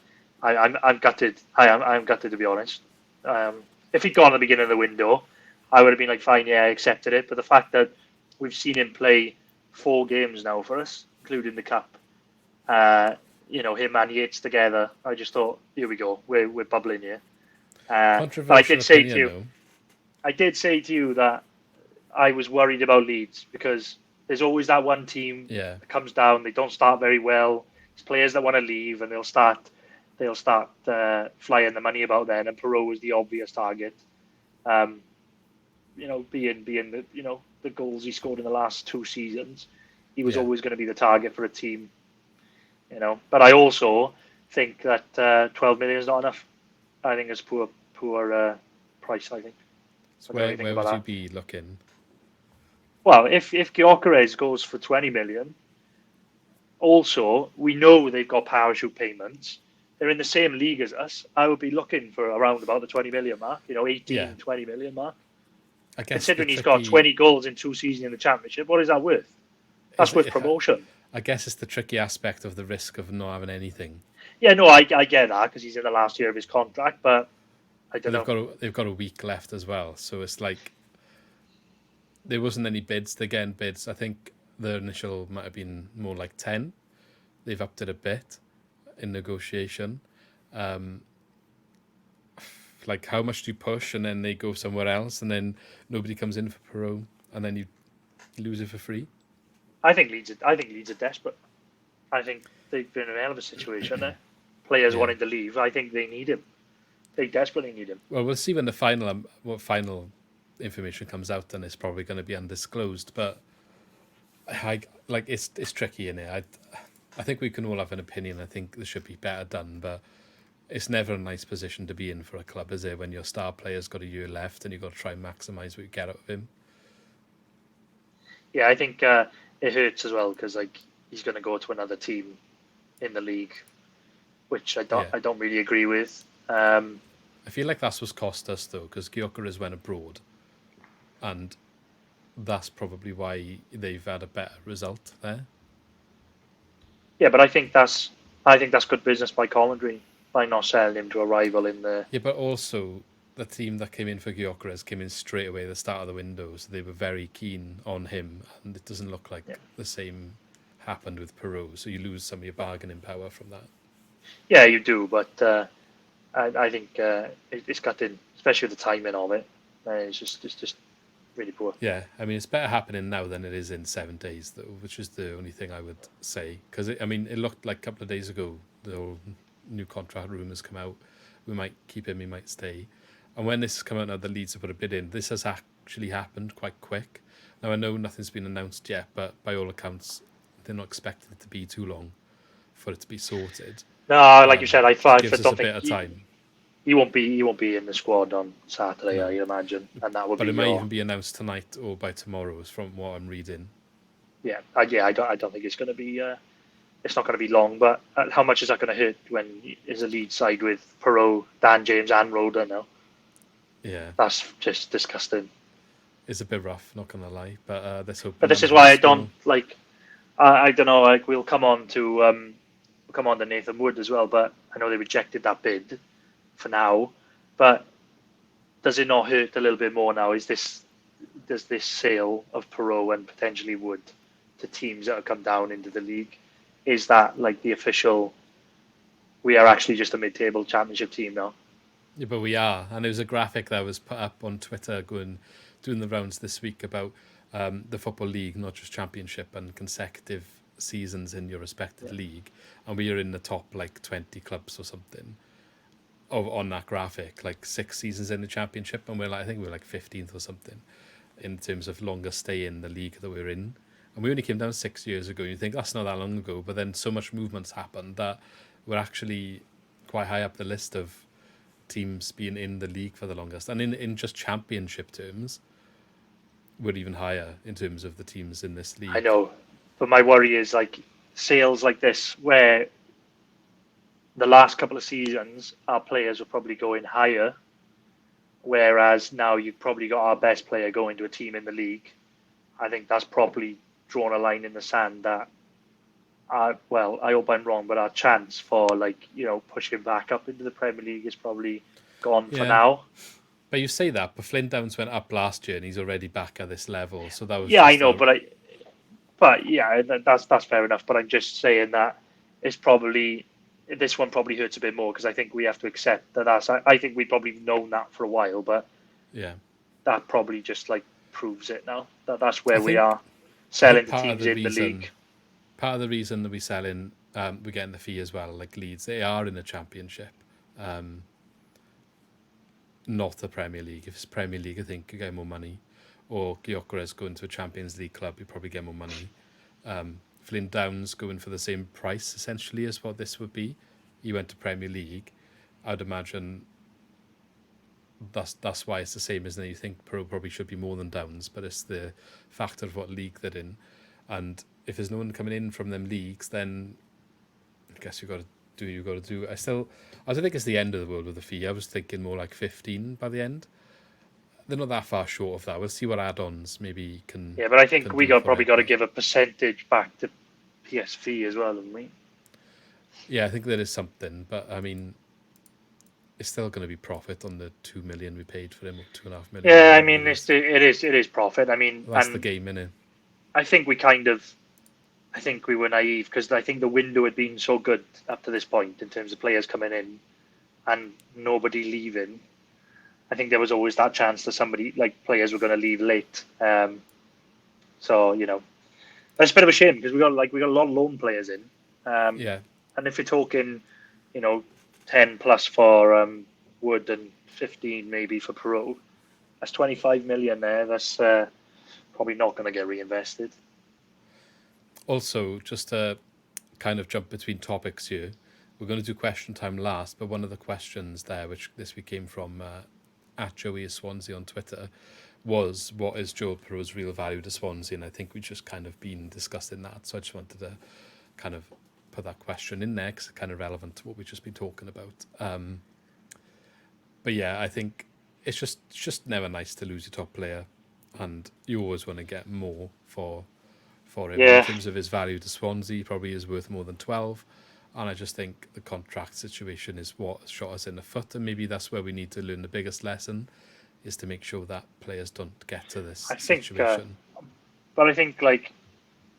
I'm gutted. I'm gutted, to be honest. If he'd gone at the beginning of the window, I would have been like, fine, yeah, I accepted it. But the fact that we've seen him play 4 games now for us, including the cup, him and Yates together, I just thought, here we go, we're bubbling here. But I did say to you that I was worried about Leeds because there's always that one team that comes down. They don't start very well. There's players that want to leave, and they'll start flying the money about then. And Piroe was the obvious target. Being the goals he scored in the last 2 seasons, he was always going to be the target for a team. But I also think that 12 million is not enough. I think it's poor price. I think. So where would you be looking? Well, if Gyökeres goes for 20 million, also we know they've got parachute payments. They're in the same league as us. I would be looking for around about the 20 million mark. 20 million mark. I guess considering he's got 20 goals in 2 seasons in the Championship, what is that worth? That's worth promotion. I guess it's the tricky aspect of the risk of not having anything. Yeah, no, I get that because he's in the last year of his contract, but I don't know. They've got a week left as well, so it's like there wasn't any bids. They're getting bids. I think the initial might have been more like 10. They've upped it a bit in negotiation. Like how much do you push, and then they go somewhere else, and then nobody comes in for Piroe, and then you lose it for free. I think Leeds are desperate. I think they've been in a hell of a situation there. Players wanting to leave. I think they need him. They desperately need him. Well, we'll see when the final information comes out, and it's probably going to be undisclosed. But it's tricky in it. I think we can all have an opinion. I think there should be better done, but it's never a nice position to be in for a club, is it? When your star player's got a year left, and you've got to try and maximise what you get out of him. Yeah, I think it hurts as well because he's going to go to another team in the league, which I don't really agree with. I feel like that's what's cost us though, because Gyökeres went abroad, and that's probably why they've had a better result there. Yeah, but I think that's good business by Coventry by not selling him to a rival in the. Yeah, but also the team that came in for Gyökeres came in straight away at the start of the window, so they were very keen on him, and it doesn't look like the same happened with Piroe, so you lose some of your bargaining power from that. Yeah, you do, but I think it's got in, especially with the timing of it. It's just really poor. Yeah, I mean, it's better happening now than it is in 7 days, though, which is the only thing I would say. Because, it looked like a couple of days ago, the whole new contract rumours come out. We might keep him, he might stay. And when this has come out now, the Leeds have put a bid in, this has actually happened quite quick. Now I know nothing's been announced yet, but by all accounts, they're not expecting it to be too long for it to be sorted. No, like you said, I Just gives us don't a think bit of time. he won't be in the squad on Saturday. No, I imagine, and that would but be it may your even be announced tonight or by tomorrow, from what I'm reading. yeah. I don't think it's going to be. It's not going to be long, but how much is that going to hurt when is a lead side with Piroe, Dan James, and Roda now? Yeah, That's just disgusting. it's a bit rough, not gonna lie. But let's hope. But None this of is why I us don't will. like. I don't know. Like we'll come on to Nathan Wood as well, but I know they rejected that bid for now. But does it not hurt a little bit more now? Does this sale of Piroe and potentially Wood to teams that have come down into the league, is that like the official? We are actually just a mid-table championship team now. Yeah, but we are, and there was a graphic that was put up on Twitter doing the rounds this week about the football league, not just championship, and consecutive seasons in your respective league, and we are in the top like 20 clubs or something on that graphic, like 6 seasons in the championship, and I think we're like 15th or something in terms of longest stay in the league that we're in. And we only came down 6 years ago. You think that's not that long ago, but then so much movement's happened that we're actually quite high up the list of teams being in the league for the longest. And in just championship terms, we're even higher in terms of the teams in this I league. know, but my worry is like sales like this, where the last couple of seasons our players were probably going higher, whereas now you've probably got our best player going to a team in the league. I think that's probably drawn a line in the sand that, well, I hope I'm wrong, but our chance for pushing back up into the Premier League is probably gone for Yeah. now. But you say that, but Flint Downs went up last year and he's already back at this level. So that was Yeah, I just know, but yeah, that's fair enough. But I'm just saying that it's probably this one probably hurts a bit more because I think we have to accept that I think we've probably known that for a while, but yeah. that probably just like proves it now that that's I where we think are I think selling the teams in the league. part of the reason that we sell in, we're getting the fee as well. Like Leeds, they are in the Championship, not the Premier League. If it's Premier League, I think you get more money. Or Gyökeres going to a Champions League club, you probably get more money. Flint Downs going for the same price essentially as what this would be. He went to Premier League. I'd imagine that's why it's the same, isn't it? You think Pro probably should be more than Downs, but it's the factor of what league they're in. And if there's no one coming in from them leagues, then I guess you got to do. I don't think it's the end of the world with the fee. I was thinking more like 15 by the end. They're not that far short of that. We'll see what add-ons maybe can. Yeah, but I think can we do for probably it. got to give a percentage back to PSV as well, haven't we? Yeah, I think there is something, but I mean, it's still going to be profit on the 2 million we paid for him, or 2.5 million. Yeah, I Whatever mean it is. it is profit. I mean, Well, that's the and game, innit? I think I think we were naive because I think the window had been so good up to this point in terms of players coming in and nobody leaving. I think there was always that chance that somebody like players were going to leave late. So that's a bit of a shame because we got a lot of loan players in, Yeah. and if you're talking, 10 plus for Wood and 15 maybe for Piroe, that's 25 million there. That's probably not going to get reinvested. Also, just to kind of jump between topics here, we're going to do question time last, but one of the questions there, which this week came from at Joey Swansea on Twitter, was what is Joel Piroe's real value to Swansea? And I think we've just kind of been discussing that. So I just wanted to kind of put that question in there because it's kind of relevant to what we've just been talking about. But yeah, I think it's just never nice to lose your top player, and you always want to get more for him. In Yeah, terms of his value to Swansea, he probably is worth more than 12. And I just think the contract situation is what shot us in the foot, and maybe that's where we need to learn the biggest lesson, is to make sure that players don't get to this I think, situation. but I think like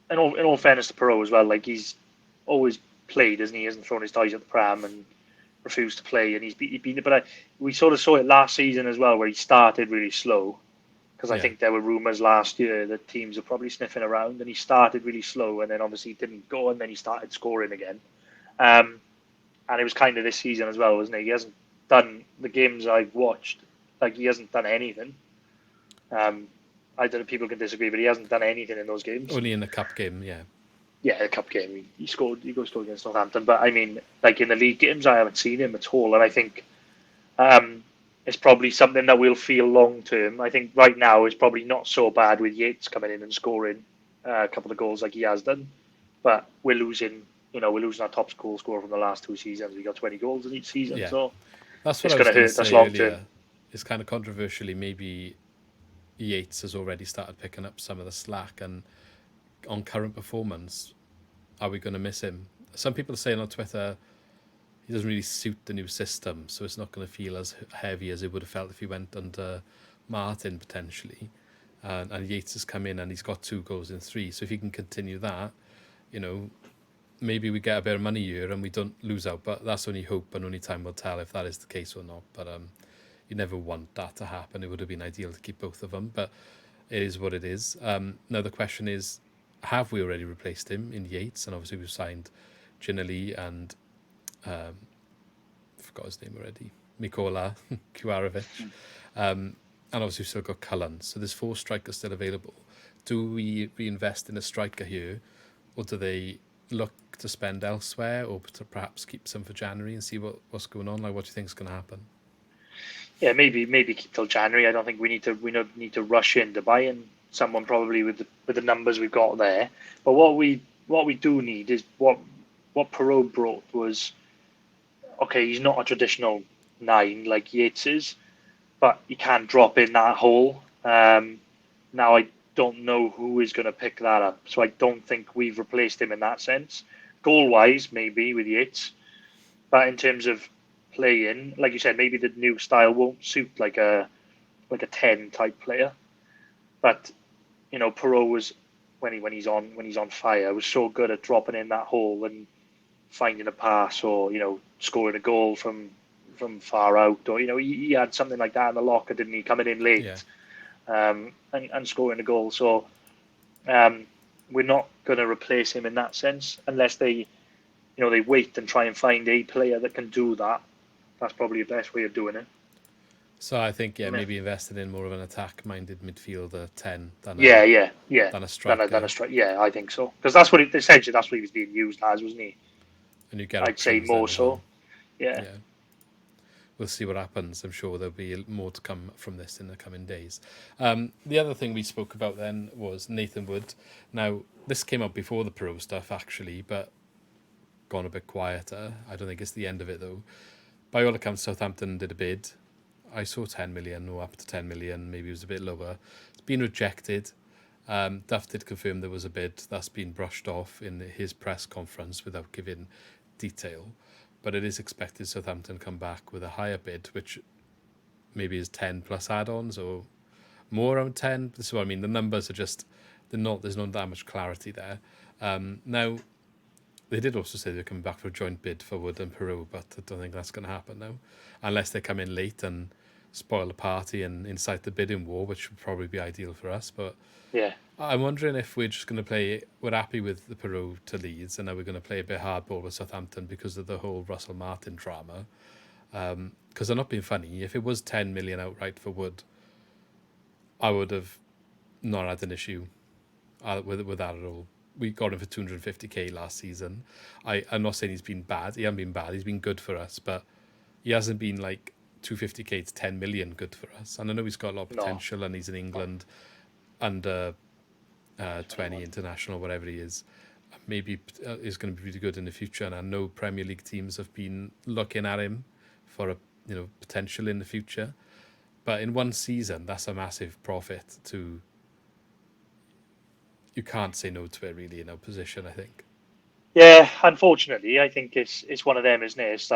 in all fairness to Piroe as well, like he's always played, isn't he? He hasn't thrown his toys at the pram and refused to play, and he's been. But we sort of saw it last season as well, where he started really slow. Because I Yeah, think there were rumours last year that teams were probably sniffing around, and he started really slow, and then obviously didn't go, and then he started scoring again. And it was kind of this season as well, wasn't it? He hasn't done the games I've watched, like he hasn't done anything. I don't know, people can disagree, but he hasn't done anything in those games. Only in the cup game, yeah. Yeah, the cup game, he scored against Southampton. But I mean, like in the league games, I haven't seen him at all. And I think it's probably something that we'll feel long term. I think right now it's probably not so bad with Yates coming in and scoring a couple of goals like he has done. But we're losing, we're losing our top goal scorer from the last 2 seasons. We got 20 goals in each season, Yeah. so That's what it's I going was to going to hurt us say long term. earlier. It's kind of controversially, maybe Yates has already started picking up some of the slack, and on current performance, are we going to miss him? Some people are saying on Twitter he doesn't really suit the new system, so it's not going to feel as heavy as it would have felt if he went under Martin potentially. And Yates has come in and he's got 2 goals in 3. So if he can continue that, maybe we get a bit of money here and we don't lose out. But that's only hope, and only time will tell if that is the case or not. But you never want that to happen. It would have been ideal to keep both of them, but it is what it is. Now the question is, have we already replaced him in Yates? And obviously we've signed Ginelli and forgot his name already, Mikola Kvarovic. And obviously we've still got Cullen. So there's 4 strikers still available. Do we reinvest in a striker here, or do they look to spend elsewhere, or to perhaps keep some for January and see what's going on? Like, what do you think is going to happen? Yeah, maybe keep till January. I don't think we don't need to rush into buying someone probably with the numbers we've got there. But what we do need is what Piroe brought was, okay, he's not a traditional 9 like Yates is, but he can drop in that hole. Now I don't know who is going to pick that up, so I don't think we've replaced him in that sense. Goal wise, maybe with Yates, but in terms of playing, like you said, maybe the new style won't suit like a 10 type player. But Piroe was when he's on fire, was so good at dropping in that hole and finding a pass, or scoring a goal from far out, or he had something like that in the locker, didn't he? Coming in late, Yeah. and scoring a goal. So we're not going to replace him in that sense unless they wait and try and find a player that can do that. That's probably the best way of doing it. So I think, maybe invested in more of an attack-minded midfielder 10 than a striker. Than a striker. Yeah, I think so. Because that's essentially that's what he was being used as, wasn't he? And you get I'd say options more then as so. well. Yeah. We'll see what happens. I'm sure there'll be more to come from this in the coming days. The other thing we spoke about then was Nathan Wood. Now, this came up before the Piroe stuff, actually, but gone a bit quieter. I don't think it's the end of it, though. By all accounts, Southampton did a bid. I saw 10 million, or up to 10 million. Maybe it was a bit lower. It's been rejected. Duff did confirm there was a bid. That's been brushed off in his press conference without giving detail. But it is expected Southampton come back with a higher bid, which maybe is 10 plus add-ons or more around 10. This is what I mean. The numbers are just, there's not that much clarity there. Now, they did also say they're coming back for a joint bid for Wood and Piroe, but I don't think that's going to happen now. Unless they come in late and spoil the party and incite the bidding war, which would probably be ideal for us. But yeah, I'm wondering if we're just going to we're happy with the Piroe to Leeds, and now we're going to play a bit hardball with Southampton because of the whole Russell Martin drama. Because they're not being funny. If it was 10 million outright for Wood, I would have not had an issue with that at all. We got him for 250k last season. I'm not saying he's been bad. He hasn't been bad. He's been good for us, but he hasn't been like 250k to 10 million good for us. And I know he's got a lot of potential, and he's in England under 20 international, whatever he is. Maybe is going to be really good in the future. And I know Premier League teams have been looking at him for a potential in the future. But in one season, that's a massive profit to. You can't say no to it really in our position, I think. Yeah, unfortunately, I think it's one of them, isn't it?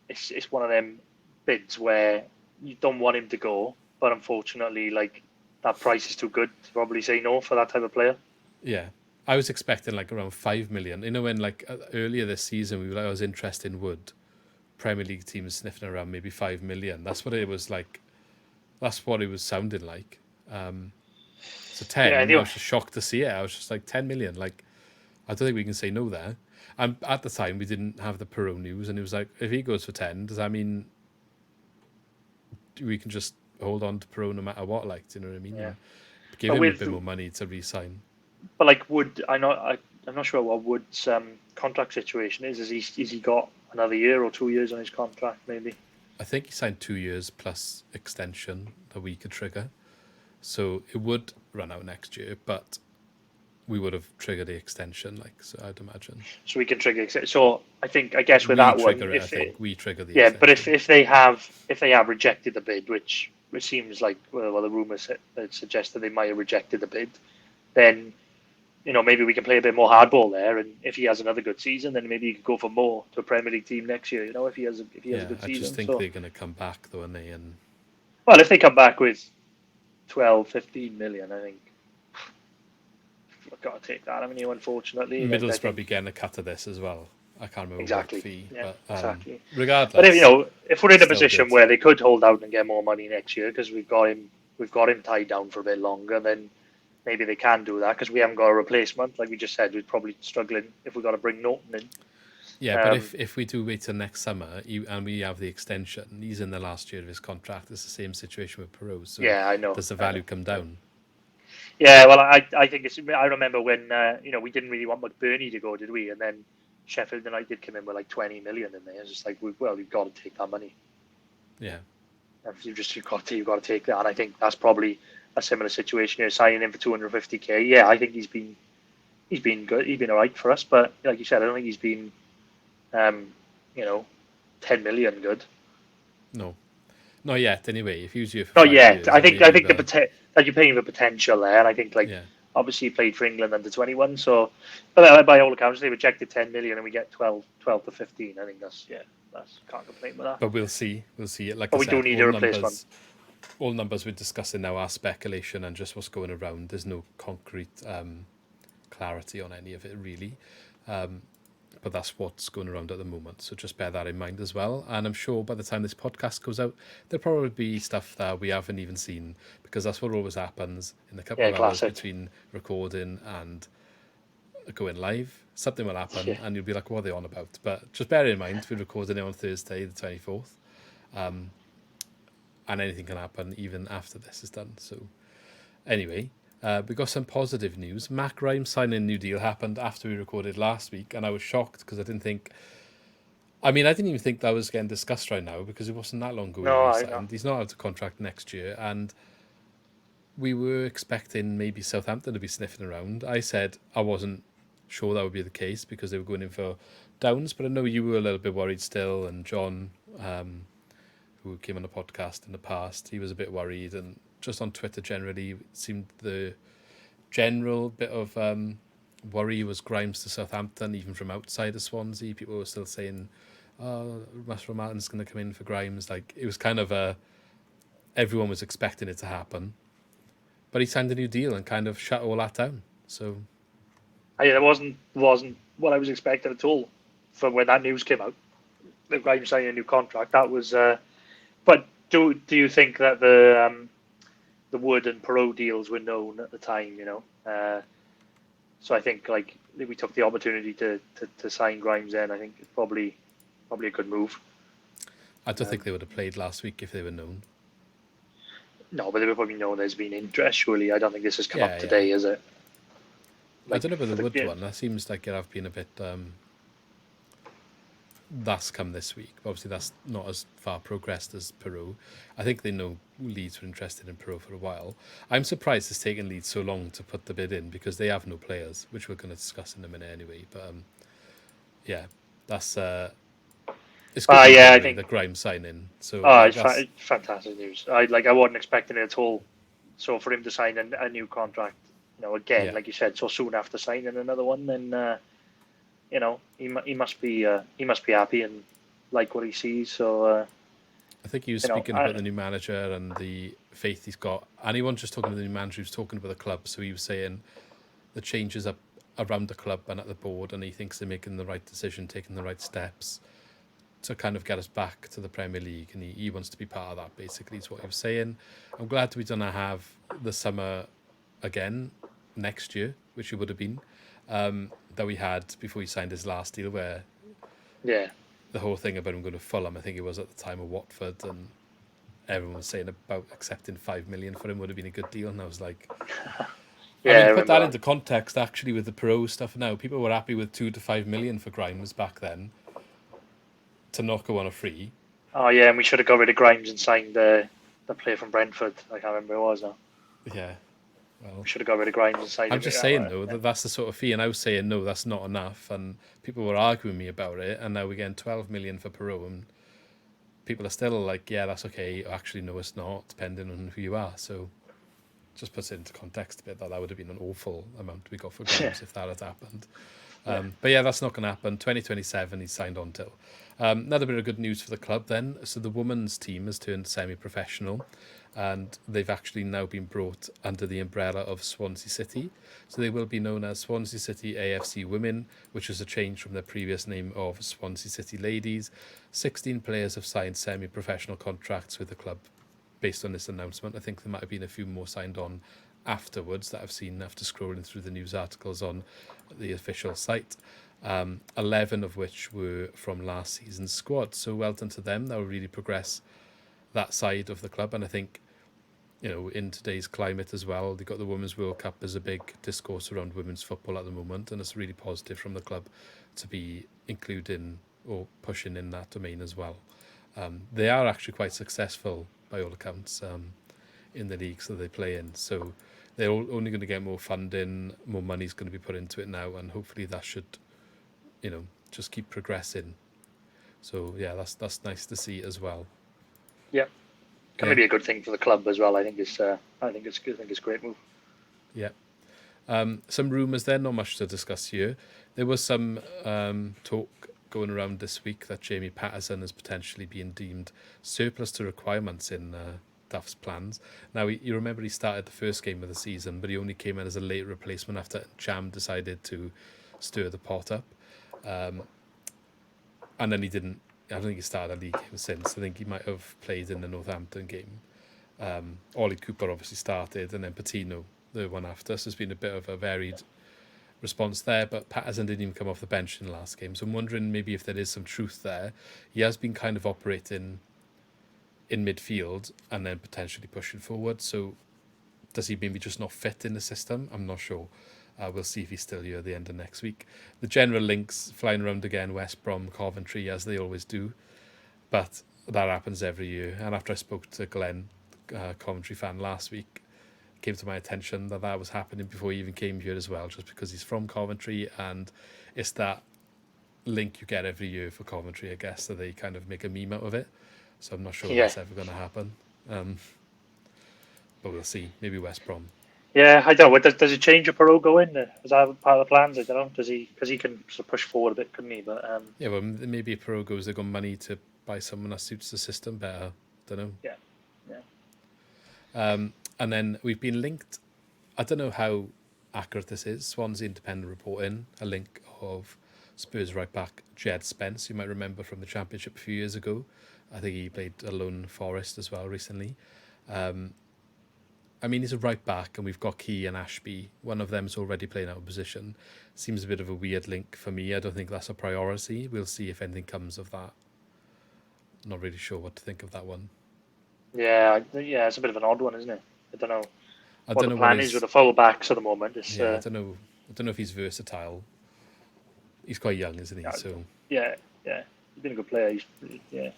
It's one of them bids where you don't want him to go, but unfortunately, like that price is too good to probably say no for that type of player. Yeah, I was expecting like around 5 million. When like earlier this season, I was interested in Wood. Premier League teams sniffing around maybe 5 million. That's what it was like. That's what it was sounding like. So 10, I was just shocked to see it. I was just like 10 million. Like, I don't think we can say no there. And at the time, we didn't have the Piroe news, and it was like, if he goes for 10, does that mean we can just hold on to Piroe no matter what. Like, do you know what I mean? Yeah. And give But him a with bit more money to re-sign. but like Wood, I'm not sure what Wood's contract situation is. Is he got another year or 2 years on his contract? Maybe. I think he signed 2 years plus extension that we could trigger. So it would run out next year, but we would have triggered the extension, like, so I'd imagine. So we can trigger. So I guess with We that one, trigger it, I think. We trigger the yeah, but extension. if they have rejected the bid, which seems like the rumours suggest that they might have rejected the bid, then maybe we can play a bit more hardball there. And if he has another good season, then maybe he could go for more to a Premier League team next year. If he has a Yeah, good I season. just think So they're going to come back, though, aren't they? And well, if they come back with 12, 15 million, I think I've got to take that. I mean, unfortunately, and I Middlesbrough think be getting a cut of this as well. I can't remember exactly, what fee, yeah, but exactly. regardless. But if we're in a still position good. where they could hold out and get more money next year because we've got him tied down for a bit longer, then maybe they can do that because we haven't got a replacement. Like we just said, we're probably struggling if we've got to bring Norton in. Yeah, but if we do wait till next summer and we have the extension, he's in the last year of his contract. It's the same situation with Piroe. So Yeah, I know. does the value come down? Yeah, well, I think it's. I remember when we didn't really want McBurney to go, did we? And then Sheffield United came in with like 20 million in there. It's just like, we've got to take that money. Yeah. You've got to take that. And I think that's probably a similar situation here. Signing him for 250k. Yeah, I think he's been good. He's been alright for us. But like you said, I don't think he's been, 10 million good. No, not yet. Anyway, if he was here for Not 5 yet. years, I think maybe that you're paying the potential there, and I think yeah. obviously he played for England under 21. So, but by all accounts, they rejected 10 million, and we get 12 to 15. I think that's can't complain with that. But we'll see. We'll see it. Like But I we said, do need a replacement. All numbers we're discussing now are speculation and just what's going around. There's no concrete clarity on any of it really. But that's what's going around at the moment. So just bear that in mind as well. And I'm sure by the time this podcast goes out, there'll probably be stuff that we haven't even seen, because that's what always happens in the couple of hours between recording and going live. Something will happen and you'll be like, what are they on about? But just bear in mind, we're recording it on Thursday, the 24th. And anything can happen even after this is done. So anyway, we got some positive news. Mac Rhymes signing a new deal happened after we recorded last week, and I was shocked because I didn't even think that was getting discussed right now, because it wasn't that long ago No, he I know. signed. He's not out of contract next year, and we were expecting maybe Southampton to be sniffing around. I said I wasn't sure that would be the case because they were going in for Downs, but I know you were a little bit worried still, and John, who came on the podcast in the past, he was a bit worried, and just on Twitter generally, it seemed the general bit of worry was Grimes to Southampton, even from outside of Swansea. People were still saying, Russell Martin's going to come in for Grimes. Like, it was kind of everyone was expecting it to happen. But he signed a new deal and kind of shut all that down. So, It wasn't what I was expecting at all from when that news came out. The Grimes signing a new contract. That was. But do you think that the Wood and Piroe deals were known at the time? So I think we took the opportunity to sign Grimes then. I think it's probably a good move. I don't think they would have played last week if they were known. No, but they were probably known there's been interest, surely. I don't think this has come up today, is it? I don't know about the Wood one. That seems like it have been a bit... that's come this week. Obviously, that's not as far progressed as Piroe. I think they know Leeds were interested in Piroe for a while. I'm surprised it's taken Leeds so long to put the bid in, because they have no players, which we're going to discuss in a minute anyway. But yeah, that's... it's good I think the Grimes signing. So it's fantastic news. I wasn't expecting it at all. So for him to sign a new contract, again, like you said, so soon after signing another one, then he must be happy and like what he sees. So I think he was speaking about the new manager and the faith he's got, and he wasn't just talking about the new manager; he was talking about the club. So he was saying the changes up around the club and at the board, and he thinks they're making the right decision, taking the right steps to kind of get us back to the Premier League, and he wants to be part of that, basically, is what he was saying. I'm glad we're going to have the summer again next year, which it would have been, that we had before he signed his last deal, where the whole thing about him going to Fulham, I think it was at the time, of Watford, and everyone was saying about accepting 5 million for him would have been a good deal, and I was like, Yeah, I I mean, put remember that that. into context, actually, with the Piroe stuff now, people were happy with 2 to 5 million for Grimes back then to not go on a free. Oh yeah, and we should have got rid of Grimes and signed the player from Brentford. I can't remember who it was now. Yeah, well, We should have got rid of Grimes and signed I'm him. just saying, though, that that's the sort of fee, and I was saying, no, that's not enough, and people were arguing me about it, and now we're getting 12 million for Piroe, and people are still like, yeah, that's okay. Actually, no, it's not, depending on who you are. So just puts it into context a bit that would have been an awful amount we got for Grimes if that had happened. Yeah. But yeah, that's not going to happen. 2027, he's signed on till. Another bit of good news for the club then. So the women's team has turned semi-professional, and they've actually now been brought under the umbrella of Swansea City. So they will be known as Swansea City AFC Women, which is a change from their previous name of Swansea City Ladies. 16 players have signed semi-professional contracts with the club based on this announcement. I think there might have been a few more signed on afterwards that I've seen after scrolling through the news articles on the official site. 11 of which were from last season's squad. So well done to them. That will really progress that side of the club. And I think, in today's climate as well, they've got the Women's World Cup as a big discourse around women's football at the moment. And it's really positive from the club to be including or pushing in that domain as well. They are actually quite successful by all accounts in the leagues that they play in. So they're only going to get more funding, more money's going to be put into it now, and hopefully that should, just keep progressing. So yeah, that's nice to see as well. Yeah, can Yeah. be a good thing for the club as well. I think it's good. I think it's a great move. Yeah. Some rumours there, not much to discuss here. There was some talk going around this week that Jamie Patterson is potentially being deemed surplus to requirements in Duff's plans. Now, you remember he started the first game of the season, but he only came in as a late replacement after Cham decided to stir the pot up. And then he didn't, I don't think he started a league game since. I think he might have played in the Northampton game. Ollie Cooper obviously started, and then Patino, the one after. So it's been a bit of a varied response there, but Patterson didn't even come off the bench in the last game. So I'm wondering maybe if there is some truth there. He has been kind of operating in midfield and then potentially pushing forward. So does he maybe just not fit in the system? I'm not sure. We'll see if he's still here at the end of next week. The general links flying around again, West Brom, Coventry, as they always do. But that happens every year. And after I spoke to Glenn, Coventry fan, last week, it came to my attention that was happening before he even came here as well, just because he's from Coventry, and it's that link you get every year for Coventry, I guess, so they kind of make a meme out of it. So I'm not sure that's ever going to happen. But we'll see. Maybe West Brom. Yeah, I don't know. Does it change if Piroe go in? Is that part of the plans? I don't know. Does he? Because he can sort of push forward a bit, couldn't he? But yeah, well, maybe if Piroe goes, they've got money to buy someone that suits the system better. Don't know. Yeah. And then we've been linked. I don't know how accurate this is. Swansea Independent reporting a link of Spurs right back Jed Spence. You might remember from the Championship a few years ago. I think he played alone Forest as well recently. I mean, he's a right back, and we've got Key and Ashby. One of them's already playing out of position. Seems a bit of a weird link for me. I don't think that's a priority. We'll see if anything comes of that. Not really sure what to think of that one. Yeah, it's a bit of an odd one, isn't it? I don't know I what don't the know plan is with the full backs at the moment. It's, I don't know. I don't know if he's versatile. He's quite young, isn't he? So yeah. He's been a good player.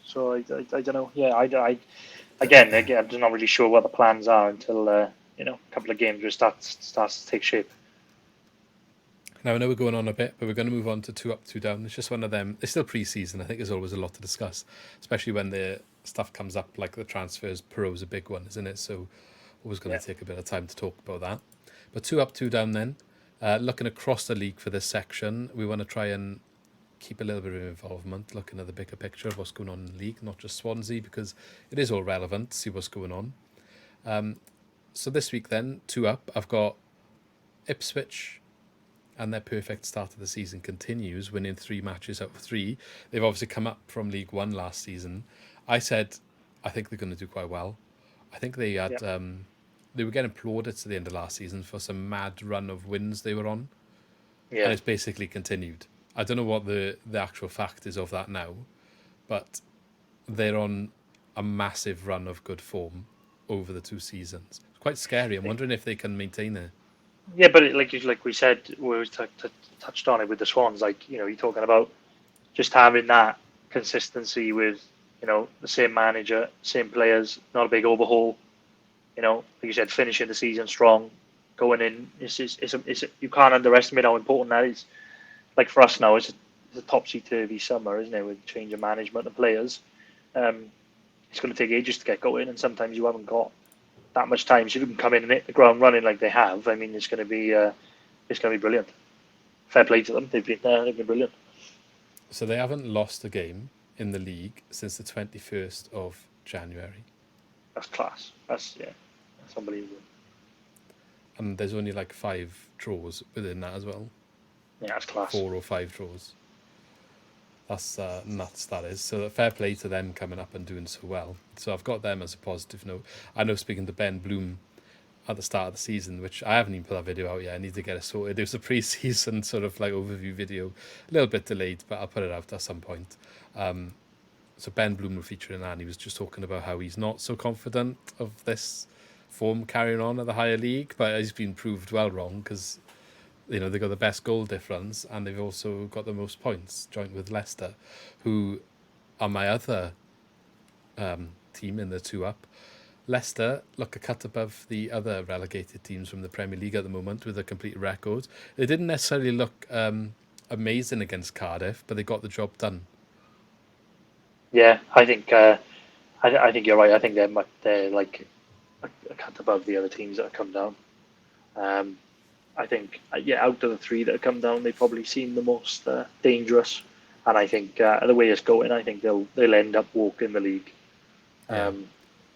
So I don't know. Yeah, again, I'm not really sure what the plans are until a couple of games where it starts to take shape. now I know we're going on a bit, but we're going to move on to 2 Up, 2 Down. It's just one of them. It's still pre-season. I think there's always a lot to discuss, especially when the stuff comes up like the transfers. Piroe's a big one, isn't it? So always going to take a bit of time to talk about that. But 2 Up, 2 Down then. Looking across the league for this section, we want to try and keep a little bit of involvement, looking at the bigger picture of what's going on in the league, not just Swansea, because it is all relevant to see what's going on. So this week then, 2 Up, I've got Ipswich, and their perfect start of the season continues, winning 3 matches out of 3. They've obviously come up from League One last season. I said I think they're going to do quite well. I think they had they were getting applauded to the end of last season for some mad run of wins they were on, and it's basically continued. I don't know what the actual fact is of that now, but they're on a massive run of good form over the 2 seasons. It's quite scary. I'm wondering if they can maintain it. Yeah, but like we said, we touched on it with the Swans. Like, you're talking about just having that consistency with, the same manager, same players, not a big overhaul. Like you said, finishing the season strong, going in. You can't underestimate how important that is. Like for us now, it's a topsy-turvy summer, isn't it, with change of management and players. It's going to take ages to get going, and sometimes you haven't got that much time. So if you can come in and hit the ground running like they have, I mean, it's going to be brilliant. Fair play to them. They've been brilliant. So they haven't lost a game in the league since the 21st of January. That's class. That's unbelievable. And there's only like 5 draws within that as well. Yeah, that's class. 4 or 5 draws. That's nuts, that is. So fair play to them coming up and doing so well. So I've got them as a positive note. I know, speaking to Ben Bloom at the start of the season, which I haven't even put that video out yet. I need to get it sorted. It was a pre-season sort of like overview video, a little bit delayed, but I'll put it out at some point. So Ben Bloom was featuring that, and he was just talking about how he's not so confident of this form carrying on at the higher league, but he's been proved well wrong, because they've got the best goal difference, and they've also got the most points, joint with Leicester, who are my other team in the 2 up. Leicester look a cut above the other relegated teams from the Premier League at the moment with a complete record. They didn't necessarily look amazing against Cardiff, but they got the job done. Yeah, I think I think you're right. I think they're like a cut above the other teams that have come down. I think out of the 3 that have come down, they probably seem the most dangerous. And I think the way it's going, I think they'll end up walking the league. Yeah.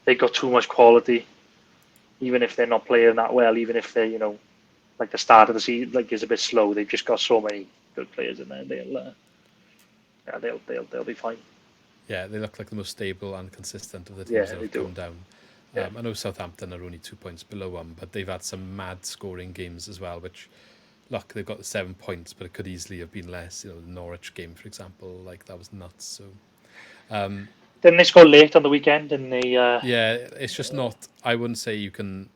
They've got too much quality, even if they're not playing that well. Even if they're like the start of the season is a bit slow, they've just got so many good players in there. They'll be fine. Yeah, they look like the most stable and consistent of the teams that have come down. Yeah. I know Southampton are only 2 points below them, but they've had some mad scoring games as well, which, look, they've got the 7 points, but it could easily have been less. The Norwich game, for example, that was nuts. So, didn't they score late on the weekend? And they yeah, it's just not. I wouldn't say you can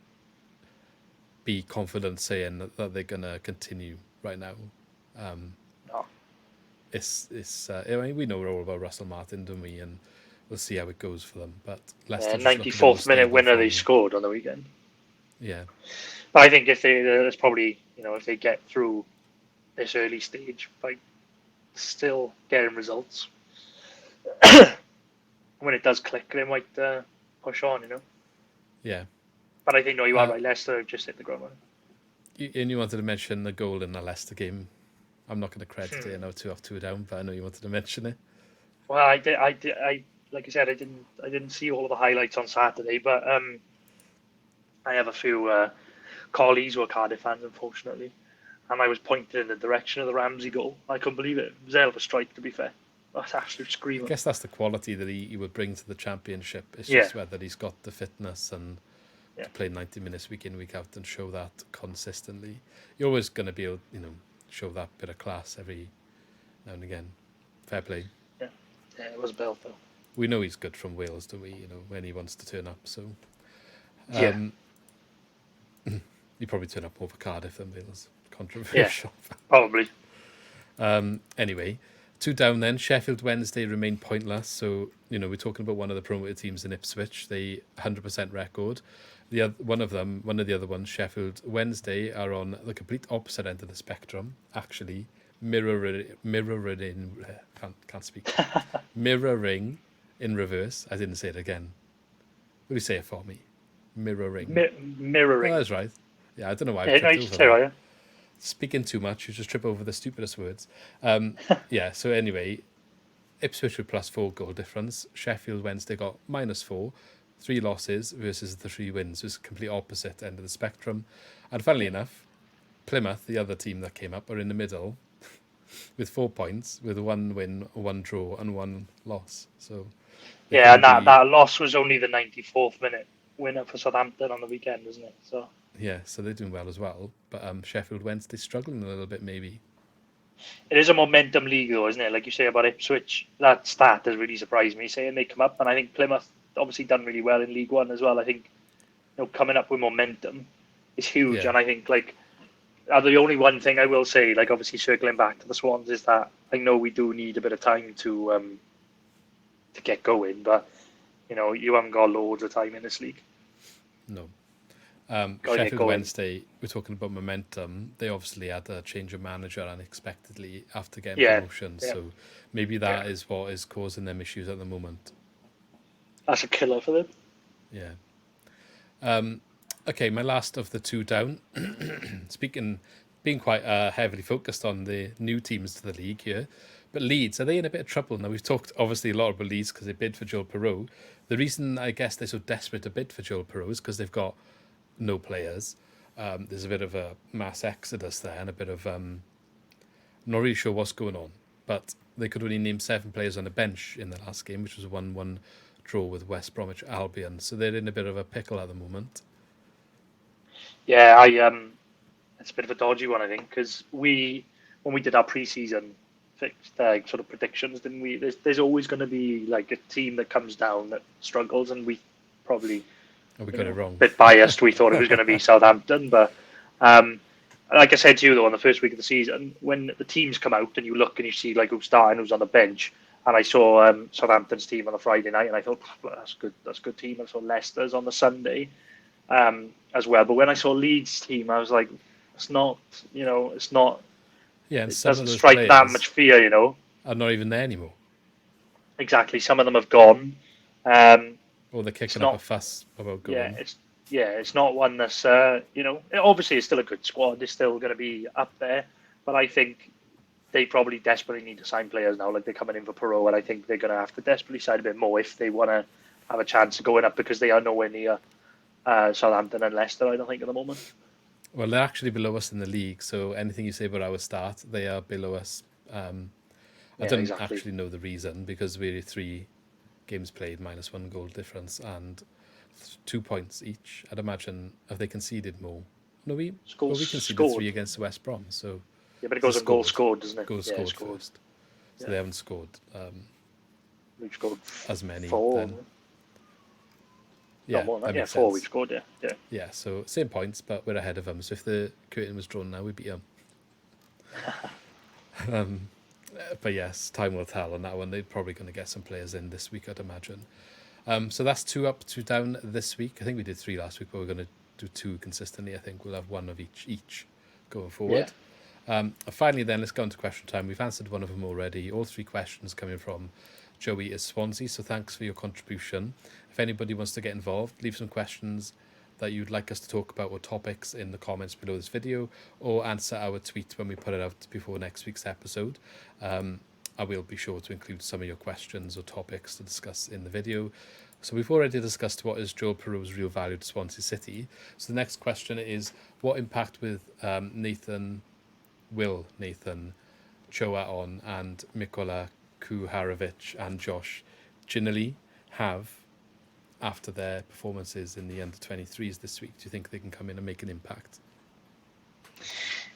be confident saying that they're gonna continue right now. No. It's. I mean, we know all about Russell Martin, don't we? And we'll see how it goes for them. But Leicester, 94th minute winner they scored on the weekend. Yeah. But I think if there's probably if they get through this early stage by still getting results, when it does click, they might push on. Yeah. But I think you are right. Leicester have just hit the ground running. And you wanted to mention the goal in the Leicester game. I'm not going to credit it. I know 2 off 2 down, but I know you wanted to mention it. Well, I did. Like I said, I didn't see all of the highlights on Saturday, but I have a few colleagues who are Cardiff fans, unfortunately, and I was pointed in the direction of the Ramsey goal. I couldn't believe it. It was a hell of a strike, to be fair. That's absolute screaming. I guess that's the quality that he would bring to the Championship. It's just whether he's got the fitness and to play 90 minutes week in, week out and show that consistently. You're always going to be able, show that bit of class every now and again. Fair play. Yeah, it was a belt though. We know he's good from Wales, don't we? When he wants to turn up. So, he'd probably turn up more for Cardiff than Wales. Controversial. Yeah, probably. Anyway, 2 down then. Sheffield Wednesday remain pointless. So, we're talking about one of the promoted teams in Ipswich. They 100% record. One of the other ones, Sheffield Wednesday, are on the complete opposite end of the spectrum. Actually, mirroring in reverse. I didn't say it again. Will you say it for me? Mirroring. Mirroring. Oh, that's right. Yeah, I don't know why. Right. Speaking too much, you just trip over the stupidest words. So anyway, Ipswich with +4 goal difference. Sheffield Wednesday got -4. 3 losses versus the 3 wins. It was complete opposite end of the spectrum. And funnily enough, Plymouth, the other team that came up, are in the middle with 4 points, with 1 win, 1 draw, and 1 loss. So and that loss was only the 94th minute winner for Southampton on the weekend, wasn't it? So yeah, so they're doing well as well. But Sheffield Wednesday struggling a little bit, maybe. It is a momentum league, though, isn't it? Like you say about Ipswich, that stat has really surprised me, saying they come up, and I think Plymouth obviously done really well in League One as well. I think coming up with momentum is huge, Yeah. and I think the only one thing I will say, obviously circling back to the Swans, is that I know we do need a bit of time to get going, but you haven't got loads of time in this league. No. Gotta get Sheffield going. Wednesday, we're talking about momentum. They obviously had a change of manager unexpectedly after getting Yeah, promotion. yeah, So maybe that is what is causing them issues at the moment. that's a killer for them. Yeah. Okay, my last of the two down. Being quite heavily focused on the new teams to the league here. But Leeds, are they in a bit of trouble? Now, we've talked obviously a lot about Leeds because they bid for Joel Piroe. The reason I guess they're so desperate to bid for Joel Piroe is because they've got no players. There's a bit of a mass exodus there and a bit of not really sure what's going on, but they could only name 7 players on the bench in the last game, which was a 1-1 draw with West Bromwich Albion. So they're in a bit of a pickle at the moment. Yeah, it's a bit of a dodgy one, I think, because when we did our pre-season fixed sort of predictions, didn't we? There's always going to be a team that comes down that struggles, and we probably We got it wrong. a bit biased. We thought it was going to be Southampton, but like I said to you though, on the first week of the season, when the teams come out and you look and you see who's starting, who's on the bench, and I saw Southampton's team on the Friday night, and I thought that's good. That's a good team. I saw Leicester's on the Sunday as well. But when I saw Leeds' team, I was like, it's not. It's not. Yeah, and It some of doesn't those strike that players much fear. are not even there anymore. Exactly. Some of them have gone. Or they're kicking not- up a fuss about going. It's not one that's obviously it's still a good squad. It's still going to be up there, but I think they probably desperately need to sign players now. They're coming in for Piroe, and I think they're going to have to desperately sign a bit more if they want to have a chance of going up, because they are nowhere near Southampton and Leicester, I don't think, at the moment. Well, they're actually below us in the league, so anything you say about our start, they are below us. I don't actually know the reason, because we're 3 games played, -1 goal difference, and 2 points each. I'd imagine, have they conceded more? No, we conceded 3 against West Brom, so... Yeah, but it goes on goals scored, doesn't it? Goals scored first. So they haven't scored we've scored as many. 4. Then. Yeah, more than that. makes 4 sense. we've scored, yeah. Yeah, so same points, but we're ahead of them. So if the curtain was drawn now, we'd beat them. But yes, time will tell on that one. They're probably going to get some players in this week, I'd imagine. So that's 2 up, 2 down this week. I think we did 3 last week, but we're going to do 2 consistently. I think we'll have 1 of each going forward. Yeah. Finally, then, let's go into question time. We've answered one of them already. All 3 questions coming from Joey is Swansea, so thanks for your contribution. If anybody wants to get involved, leave some questions that you'd like us to talk about or topics in the comments below this video, or answer our tweet when we put it out before next week's episode. I will be sure to include some of your questions or topics to discuss in the video. So we've already discussed what is Joel Piroe's real value to Swansea City. So the next question is, what impact will Nathan Choa-on and Mikola Kuharovic and Josh Ginelli have after their performances in the under-23s this week? Do you think they can come in and make an impact?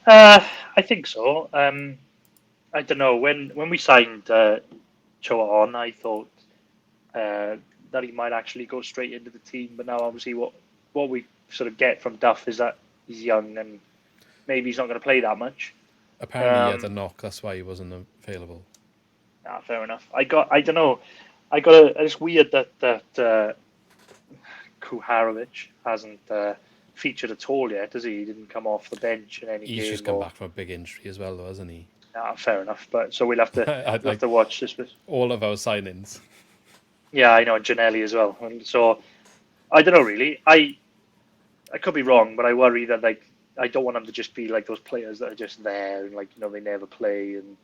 I think so. I don't know. When we signed Choa-on, I thought that he might actually go straight into the team. But now, obviously, what we sort of get from Duff is that he's young and maybe he's not going to play that much. Apparently, he had a knock. That's why he wasn't available. Fair enough. I don't know. It's weird that Kuharovic hasn't featured at all yet, has he? He didn't come off the bench in any game. He's just come back from a big injury as well, though, hasn't he? Fair enough. But so we'll have to have to watch this. All of our signings. Yeah, I know, and Ginelli as well. And so I don't know really. I could be wrong, but I worry that I don't want them to just be like those players that are just there and they never play, and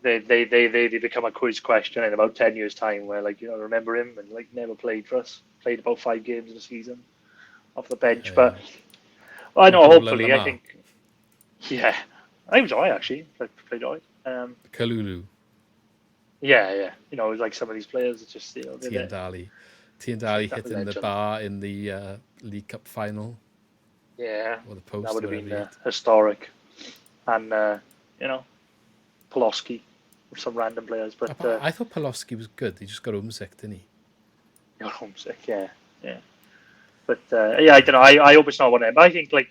they become a quiz question in about 10 years time where remember him and never played for us, played about 5 games in a season off the bench. But I know, hopefully, I think I was alright actually. Played alright. Kalulu. Yeah. It was like some of these players that just Tiendali hitting the bar in the League Cup final. Yeah, or the post. That would have been historic. And Poloski, or some random players. But I thought Poloski was good. He just got homesick, didn't he? You're homesick, yeah, yeah. But yeah, I don't know. I hope it's not one of them. I think like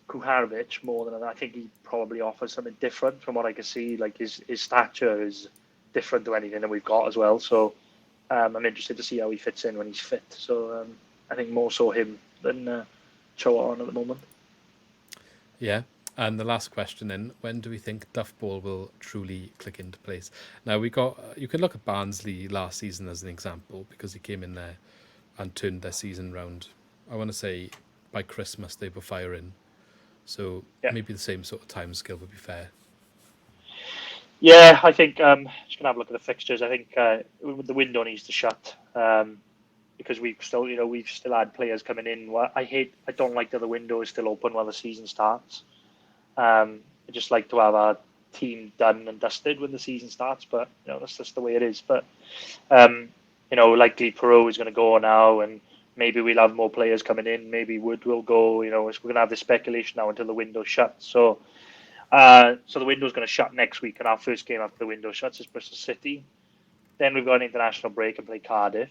Kuharovic more than I think he probably offers something different from what I can see. Like his stature is different to anything that we've got as well. So I'm interested to see how he fits in when he's fit. So I think more so him than Choa on at the moment. Yeah. And the last question then, when do we think Duff Ball will truly click into place? Now you can look at Barnsley last season as an example because he came in there and turned their season round. I want to say by Christmas they were firing. So Yeah. maybe the same sort of time scale would be fair. Yeah, I think just gonna have a look at the fixtures. I think the window needs to shut because we've still had players coming in. I don't like that the window is still open while the season starts. I just like to have our team done and dusted when the season starts, but that's just the way it is. But likely Piroe is going to go now, and maybe we'll have more players coming in. Maybe Wood will go. We're going to have this speculation now until the window shuts. So the window's going to shut next week, and our first game after the window shuts is Bristol City. Then we've got an international break and play Cardiff,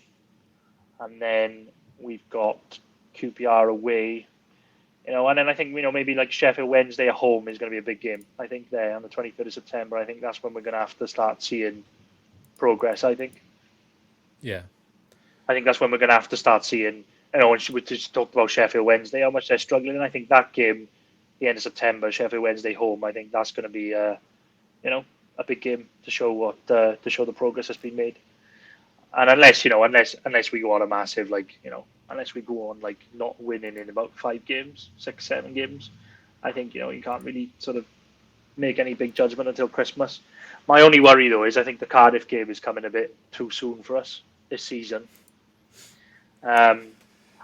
and then we've got QPR away. And then I think maybe like Sheffield Wednesday at home is going to be a big game. I think there on the 23rd of September. I think that's when we're going to have to start seeing progress. I think. Yeah. I think that's when we're going to have to start seeing. And we just talked about Sheffield Wednesday, how much they're struggling. And I think that game, the end of September, Sheffield Wednesday home. I think that's going to be a big game to show the progress that's been made. And unless we go on a massive unless we go on like not winning in about 5 games, 6, 7 games, I think you can't really sort of make any big judgment until Christmas. My only worry though is I think the Cardiff game is coming a bit too soon for us this season. And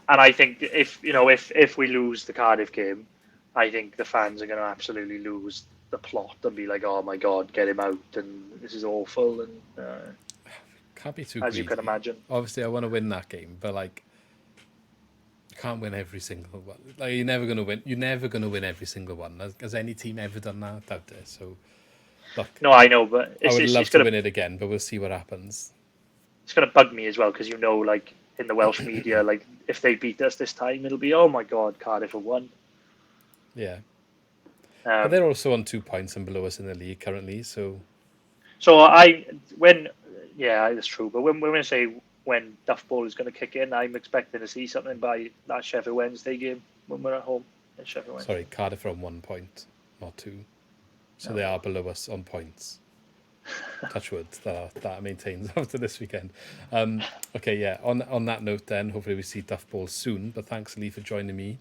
I think if we lose the Cardiff game, I think the fans are going to absolutely lose the plot and be like, oh my God, get him out, and this is awful, and can't be too as greedy. you can imagine. Obviously, I want to win that game, but like, you can't win every single one. Like, you're never going to win. You're never going to win every single one. Has any team ever done that out there? So, look. No, I know, but I would love to win it again, but we'll see what happens. It's going to bug me as well because like in the Welsh media, like if they beat us this time, it'll be, oh my God, Cardiff have won. Yeah. But they're also on 2 points and below us in the league currently, so. So that's true. But when we say when Duff Ball is going to kick in, I'm expecting to see something by that Sheffield Wednesday game when we're at home in Sheffield Wednesday. Sorry, Cardiff are on 1 point, not 2. So they are below us on points. Touch wood, that maintains after this weekend. Okay, yeah, on that note then, hopefully we see Duff Ball soon. But thanks, Lee, for joining me.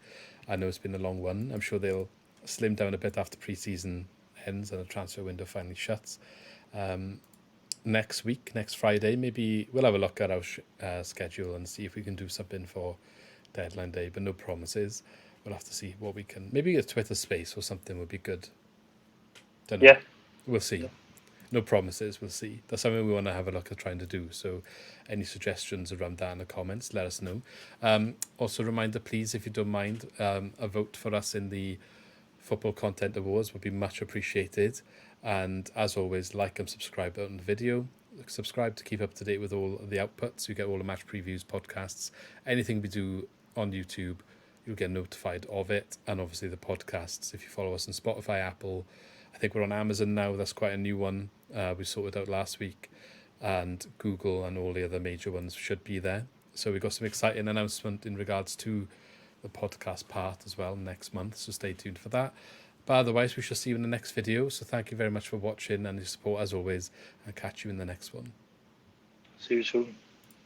I know it's been a long one. I'm sure they'll slim down a bit after pre-season ends and the transfer window finally shuts. Next Friday, maybe we'll have a look at our schedule and see if we can do something for deadline day, but no promises. We'll have to see what we can. Maybe a Twitter space or something would be good. Don't know. Yeah. We'll see. Yeah. No promises, we'll see. That's something we want to have a look at trying to do. So any suggestions around that in the comments, let us know. Also, reminder, please, if you don't mind, a vote for us in the Football Content Awards would be much appreciated. And as always, like and subscribe on the video. Subscribe to keep up to date with all the outputs. You get all the match previews, podcasts, anything we do on YouTube, you'll get notified of it. And obviously the podcasts, if you follow us on Spotify, Apple, I think we're on Amazon now. That's quite a new one. We sorted out last week. And Google and all the other major ones should be there. So we've got some exciting announcement in regards to the podcast part as well next month. So stay tuned for that. But otherwise, we shall see you in the next video. So thank you very much for watching and your support as always. And catch you in the next one. See you soon.